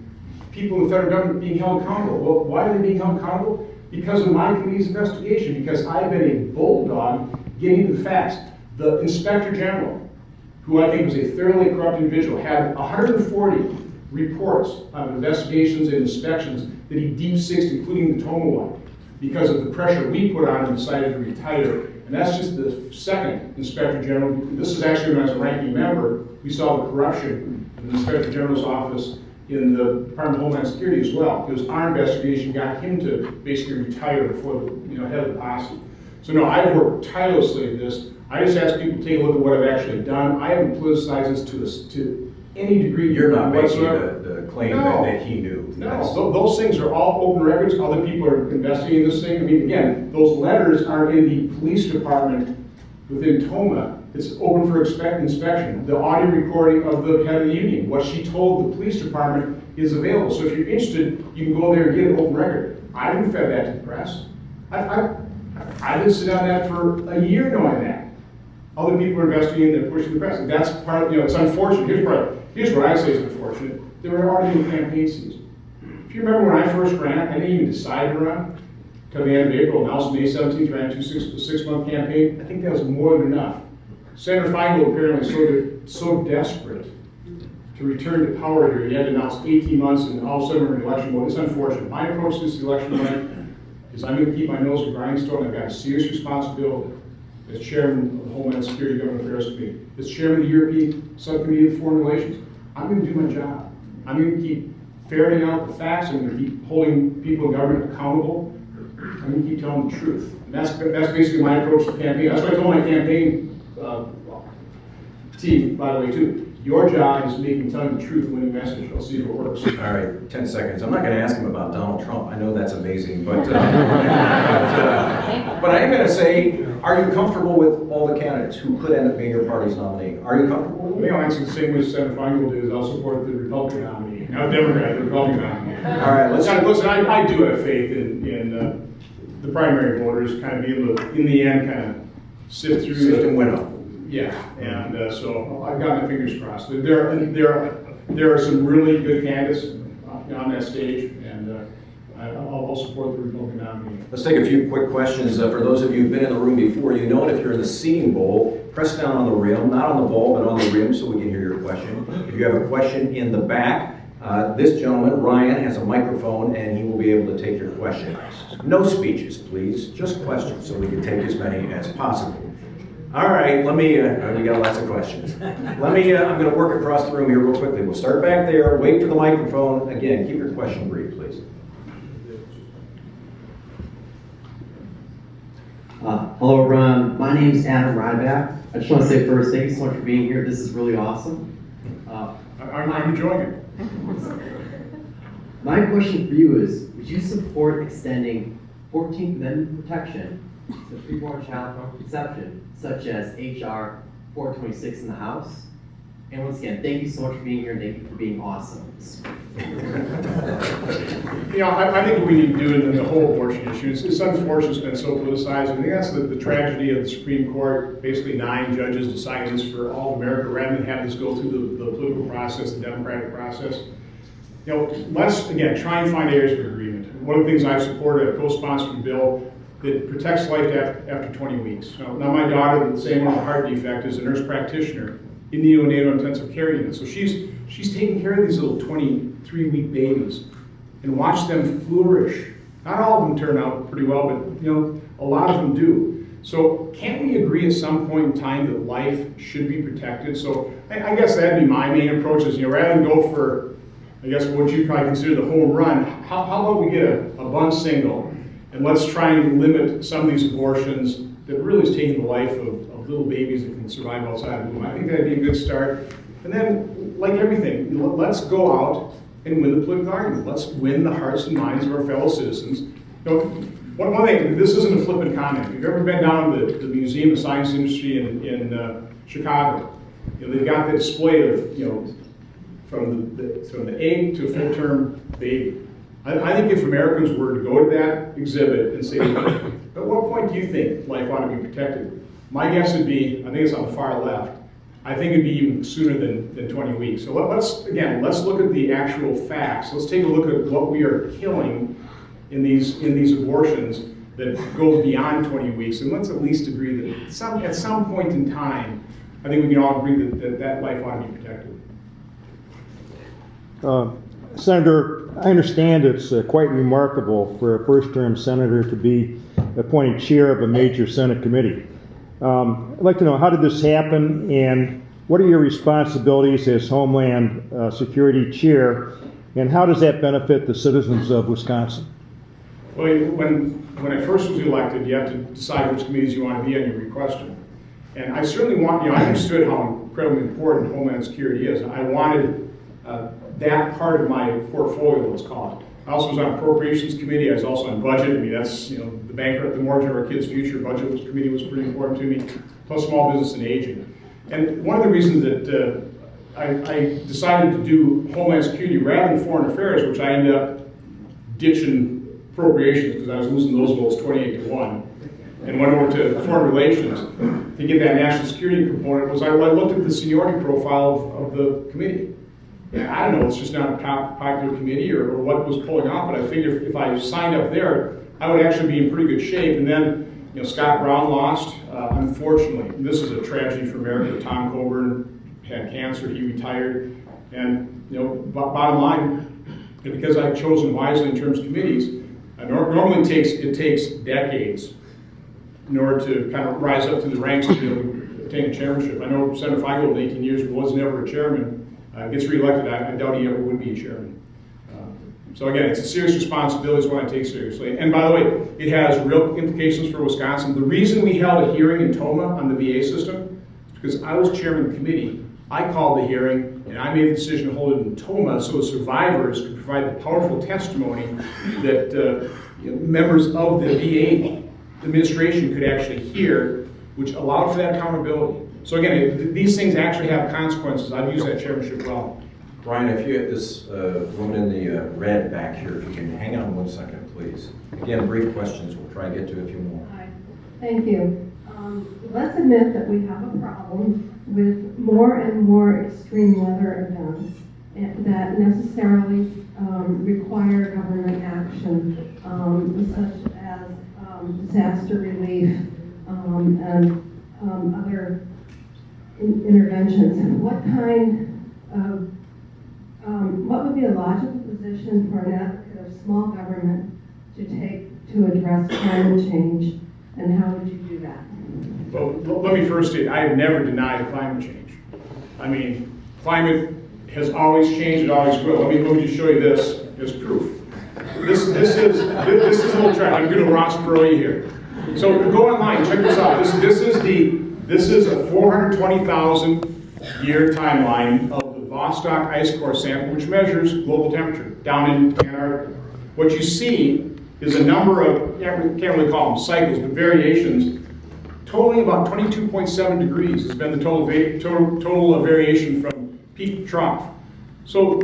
people in the federal government being held accountable? Well, why are they being held accountable? Because of my committee's investigation, because I've been a bulldog getting to the facts. The Inspector General, who I think was a thoroughly corrupt individual, had 140 reports of investigations and inspections that he deep-sixed, including the Toma one, because of the pressure we put on him and decided to retire. And that's just the second Inspector General. This is actually when I was a ranking member, we saw the corruption in the Inspector General's office in the Department of Homeland Security as well, because our investigation got him to basically retire before the head of the posse. So no, I've worked tirelessly at this. I just ask people to take a look at what I've actually done. I haven't politicized this to any degree. You're not making whatsoever. the claim No. that he knew. No, those things are all open records. Other people are investigating this thing. I mean, again, those letters are in the police department within Toma. It's open for inspection. The audio recording of the head of the union, what she told the police department is available. So if you're interested, you can go there and get an open record. I haven't fed that to the press. I've been sitting on that for a year knowing that. Other people are investigating, they're pushing the press. And that's part of, it's unfortunate. Here's what I say is unfortunate. They were already in campaign season. If you remember when I first ran, I didn't even decide to run. Till the end of April, announced May 17th, ran a 6-month campaign. I think that was more than enough. Senator Feingold apparently so desperate to return to power here, he had to announce 18 months and all of a sudden we're in election mode. It's unfortunate. My approach to this election mode is I'm going to keep my nose to the grindstone. I've got a serious responsibility as chairman of the Homeland Security and Government Affairs Committee, as chairman of the European Subcommittee of Foreign Relations. I'm going to do my job. I'm going to keep ferreting out the facts. I'm going to keep holding people in government accountable. I'm going to keep telling the truth. And that's basically my approach to the campaign. That's what I told my campaign team, by the way, too. Your job is telling the truth, winning message. I'll see if it works. All right, 10 seconds. I'm not going to ask him about Donald Trump. I know that's amazing, but but I am going to say, are you comfortable with all the candidates who could end up being your party's nominee? Are you comfortable with I think I'll answer the same way Senator Feingold did, is I'll support the Republican nominee. Not Democrat, the Republican nominee. All right, listen, I do have faith in the primary voters kind of be able to, in the end, kind of sift through and win up. Yeah, and so I've got my fingers crossed. There are some really good candidates on that stage, and I'll support the Republican nominee. Let's take a few quick questions. For those of you who've been in the room before, you know if you're in the seating bowl, press down on the rim, not on the ball, but on the rim so we can hear your question. If you have a question in the back, this gentleman, Ryan, has a microphone and he will be able to take your question. No speeches, please, just questions so we can take as many as possible. All right, let me, we got lots of questions. I'm going to work across the room here real quickly. We'll start back there, wait for the microphone. Again, keep your question brief, please. Hello, Ron. My name is Adam Ryback. I just want to say first, thank you so much for being here. This is really awesome. I'm enjoying it. My question for you is, would you support extending 14th Amendment protection to preborn child from conception, such as HR 426 in the House. And once again, thank you so much for being here, and thank you for being awesome. You know, I think what we need to do in the whole abortion issue, it's unfortunate it's been so politicized. I think that's the tragedy of the Supreme Court, basically 9 judges deciding this for all of America, rather than have this go through the political process, the democratic process. You know, let's, again, try and find areas of agreement. One of the things I've supported, a co-sponsored bill that protects life after 20 weeks. Now my daughter, the same one with a heart defect, is a nurse practitioner in neonatal intensive care unit. So she's taking care of these little 23-week babies and watch them flourish. Not all of them turn out pretty well, but you know, a lot of them do. So can't we agree at some point in time that life should be protected? So I guess that'd be my main approach is, you know, rather than go for, I guess what you'd probably consider the home run, how about we get a bunt single and let's try and limit some of these abortions that really is taking the life of little babies that can survive outside the womb. I think that'd be a good start. And then, like everything, let's go out and win the political argument. Let's win the hearts and minds of our fellow citizens. You know, one thing, this isn't a flippant comment. If you've ever been down to the Museum of Science and Industry in Chicago, you know, they've got the display of, you know, from the egg to a full-term baby. I think if Americans were to go to that exhibit and say, at what point do you think life ought to be protected? My guess would be, I think it's on the far left, I think it'd be even sooner than 20 weeks. So let's look at the actual facts. Let's take a look at what we are killing in these abortions that goes beyond 20 weeks. And let's at least agree that at some point in time, I think we can all agree that life ought to be protected. Senator, I understand it's quite remarkable for a first-term senator to be appointed chair of a major Senate committee. I'd like to know, how did this happen, and what are your responsibilities as Homeland Security Chair, and how does that benefit the citizens of Wisconsin? Well, when I first was elected, you have to decide which committees you want to be on, you request them. And I certainly I understood how incredibly important Homeland Security is. I wanted that part of my portfolio, let's call it. I also was on Appropriations Committee. I was also on Budget. I mean, that's, you know, the mortgage of our kids' future. Budget Committee was pretty important to me, plus Small Business and Aging. And one of the reasons that I decided to do Homeland Security rather than Foreign Affairs, which I ended up ditching Appropriations because I was losing those votes 28-1, and went over to Foreign Relations to get that national security component, was I looked at the seniority profile of the committee. And I don't know, it's just not a popular committee or what was pulling off, but I figured if I signed up there, I would actually be in pretty good shape. And then, you know, Scott Brown lost, unfortunately. And this is a tragedy for America. Tom Coburn had cancer, he retired. And, you know, bottom line, because I've chosen wisely in terms of committees, normally it takes decades in order to kind of rise up through the ranks to obtain a chairmanship. I know Senator Feingold, 18 years, was never a chairman. Gets reelected, I doubt he ever would be a chairman. So again, it's a serious responsibility, it's one I take seriously. And by the way, it has real implications for Wisconsin. The reason we held a hearing in Toma on the VA system is because I was chairman of the committee. I called the hearing, and I made the decision to hold it in Toma so the survivors could provide the powerful testimony that members of the VA administration could actually hear, which allowed for that accountability. So again, these things actually have consequences. I've used that chairmanship well. Brian, if you had this woman in the red back here, if you can hang on 1 second, please. Again, brief questions. We'll try and get to a few more. Hi. Thank you. Let's admit that we have a problem with more and more extreme weather events that necessarily require government action, such as disaster relief and other interventions. What would be a logical position for an advocate of small government to take to address climate change, and how would you do that? Well, let me first state, I have never denied climate change. I mean, climate has always changed, it always will. Let me just show you this as proof. This is a little chart. I'm going to Ross Perot here. So go online, check this out. This is a 420,000 year timeline of the Vostok ice core sample, which measures global temperature down in Antarctica. What you see is a number of, can't really call them cycles, but variations, totaling about 22.7 degrees has been the total variation from peak to trough. So,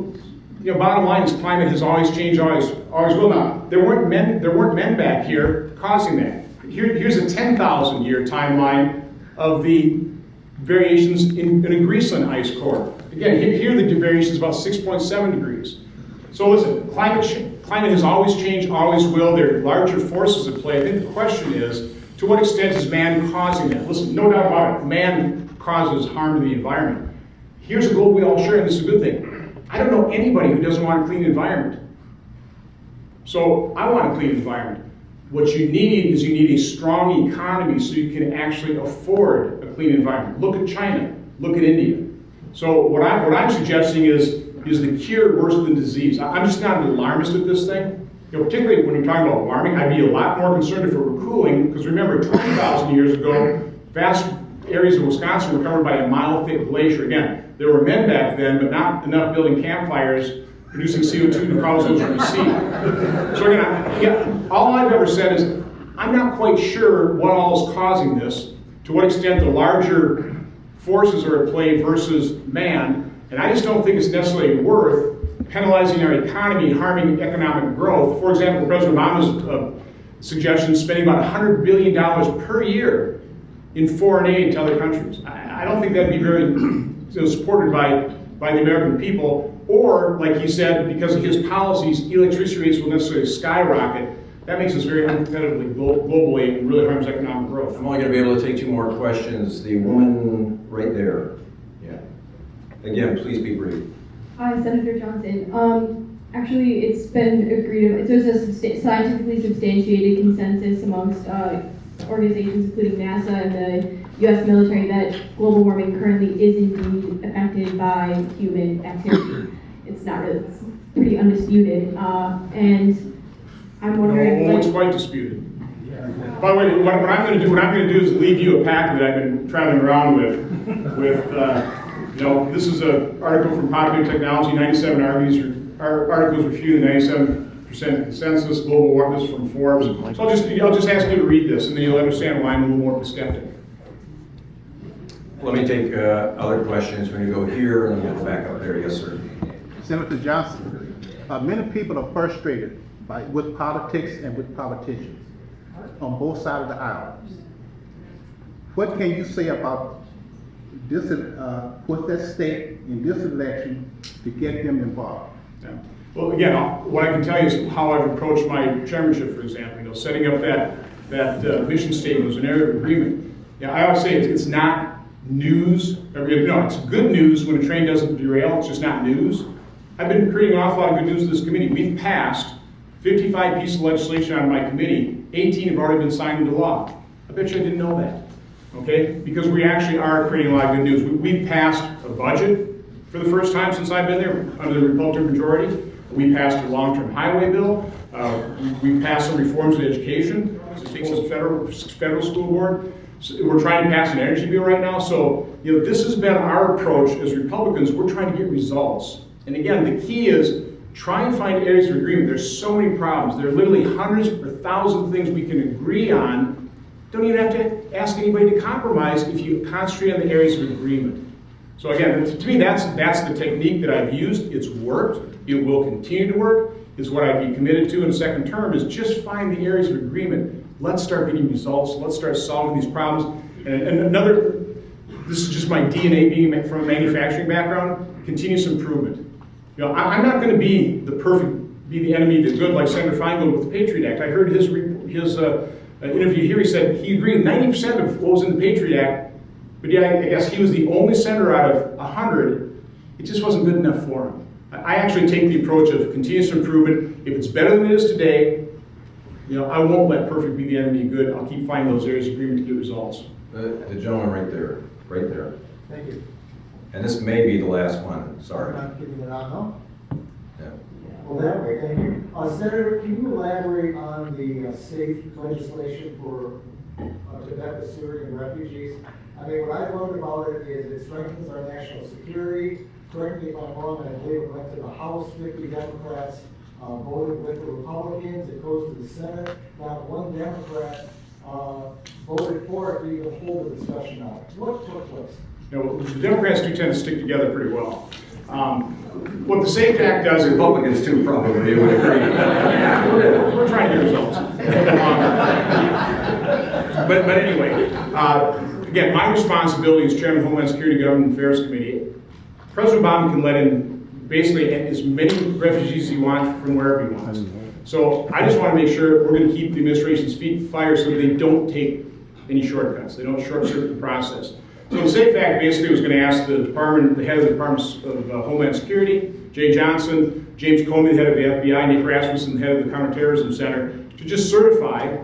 bottom line is climate has always changed, always will. Now, there weren't men back here causing that. Here's a 10,000 year timeline of the variations in a Greenland ice core. Again, here the variation is about 6.7 degrees. So listen, climate has always changed, always will. There are larger forces at play. I think the question is, to what extent is man causing that? Listen, no doubt about it, man causes harm to the environment. Here's a goal we all share, and this is a good thing. I don't know anybody who doesn't want a clean environment. So I want a clean environment. What you need is a strong economy so you can actually afford a clean environment. Look at China, look at India. So what I'm suggesting is the cure worse than disease? I'm just not an alarmist at this thing. Particularly when you're talking about warming, I'd be a lot more concerned if it were cooling, because remember, 20,000 years ago, vast areas of Wisconsin were covered by a mile-thick glacier. Again, there were men back then, but not enough building campfires, producing CO2 to cause those to recede. So again, all I've ever said is, I'm not quite sure what all is causing this, to what extent the larger forces are at play versus man, and I just don't think it's necessarily worth penalizing our economy, harming economic growth. For example, President Obama's suggestion spending about $100 billion per year in foreign aid to other countries. I don't think that'd be very supported by the American people, or like he said, because of his policies, electricity rates will necessarily skyrocket. That makes us very uncompetitively globally and really harms economic growth. I'm only going to be able to take two more questions. The woman right there. Yeah. Again, please be brief. Hi, Senator Johnson. Actually, it's been agreed, there's a scientifically substantiated consensus amongst organizations, including NASA and the U.S. military, that global warming currently is indeed affected by human activity. It's not really, it's pretty undisputed. And I'm wondering. No, it's quite disputed. By the way, what I'm going to do is leave you a packet that I've been traveling around with this is an article from Popular Technology, 97 articles refuting the 97% consensus, global warming from Forbes. So I'll just ask you to read this, and then you'll understand why I'm a little more of a skeptic. Let me take other questions. We're going to go here, and then we'll go back up there. Yes, sir. Senator Johnson, many people are frustrated with politics and with politicians on both sides of the aisle. What can you say about this, what's at stake in this election to get them involved? Yeah. Well, again, what I can tell you is how I've approached my chairmanship, for example. Setting up that mission statement was an area of agreement. Yeah, I always say it's not news. It's good news when a train doesn't derail. It's just not news. I've been creating an awful lot of good news to this committee. We've passed 55 pieces of legislation on my committee. 18 have already been signed into law. I bet you I didn't know that. Okay? Because we actually are creating a lot of good news. We've passed a budget for the first time since I've been there under the Republican majority. We passed a long-term highway bill. We passed some reforms in education. So it takes us federal school board. So we're trying to pass an energy bill right now. So this has been our approach as Republicans. We're trying to get results. And again, the key is try and find areas of agreement. There's so many problems. There are literally hundreds or thousands of things we can agree on. Don't even have to ask anybody to compromise if you concentrate on the areas of agreement. So again, to me, that's the technique that I've used. It's worked. It will continue to work. It's what I'd be committed to in a second term, is just find the areas of agreement. Let's start getting results. Let's start solving these problems. And this is just my DNA being from a manufacturing background, continuous improvement. I'm not going to be the enemy of the good like Senator Feingold with the Patriot Act. I heard his interview here. He said he agreed 90% of what was in the Patriot Act, but yeah, I guess he was the only senator out of 100. It just wasn't good enough for him. I actually take the approach of continuous improvement. If it's better than it is today, I won't let perfect be the enemy of good. I'll keep finding those areas of agreement to get results. The gentleman right there. Thank you. And this may be the last one. Sorry. I'm not giving it out, no? Yeah. Well, that way, thank you. Senator, can you elaborate on the safe legislation for Tibet, the Syrian refugees? I mean, what I learned about it is it strengthens our national security. Correct me if I'm wrong, I believe it went to the House, 50 Democrats, voted with the Republicans, it goes to the Senate, not one Democrat voted for it to even hold a discussion on it. What took place? You know, the Democrats do tend to stick together pretty well. What the SAFE Act does, Republicans too, probably, you would agree. we're trying to get results. But anyway, again, my responsibility as Chairman of Homeland Security and Government Affairs Committee, President Obama can let in basically as many refugees as he wants from wherever he wants. So I just want to make sure we're going to keep the administration's feet to the fire so they don't take any shortcuts. They don't short-circuit the process. So the SAFE Act basically was going to ask the head of the Department of Homeland Security, Jay Johnson, James Comey, the head of the FBI, Nick Rasmussen, the head of the Counterterrorism Center, to just certify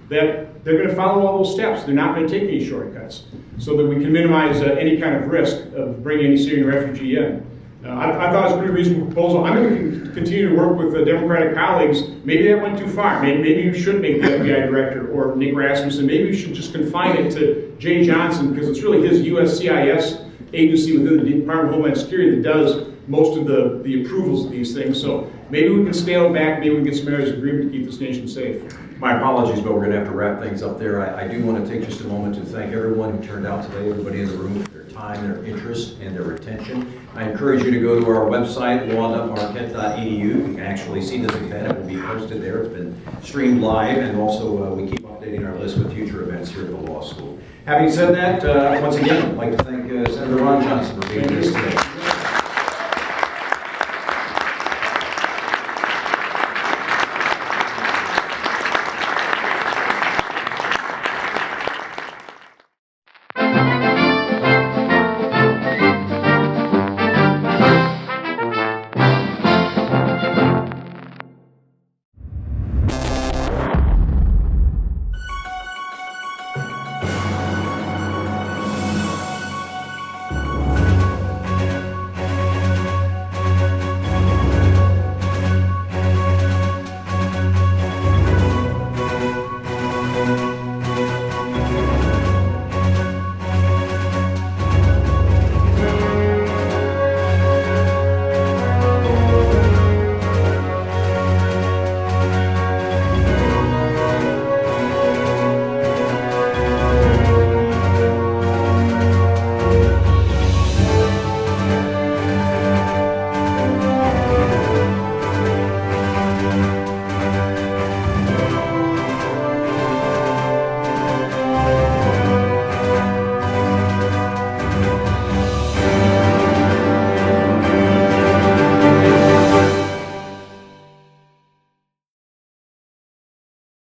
that they're going to follow all those steps. They're not going to take any shortcuts, so that we can minimize any kind of risk of bringing any Syrian refugee in. I thought it was a pretty reasonable proposal. I'm going to continue to work with the Democratic colleagues. Maybe that went too far. Maybe we should make the FBI director or Nick Rasmussen. Maybe we should just confine it to Jay Johnson, because it's really his USCIS agency within the Department of Homeland Security that does most of the approvals of these things. So maybe we can scale it back. Maybe we can get some areas of agreement to keep this nation safe. My apologies, but we're going to have to wrap things up there. I do want to take just a moment to thank everyone who turned out today, everybody in the room, for their time, their interest, and their attention. I encourage you to go to our website, law.marquette.edu. You can actually see this event. It will be posted there. It's been streamed live, and also we keep updating our list with future events here at the law school. Having said that, once again, I'd like to thank Senator Ron Johnson for being here today.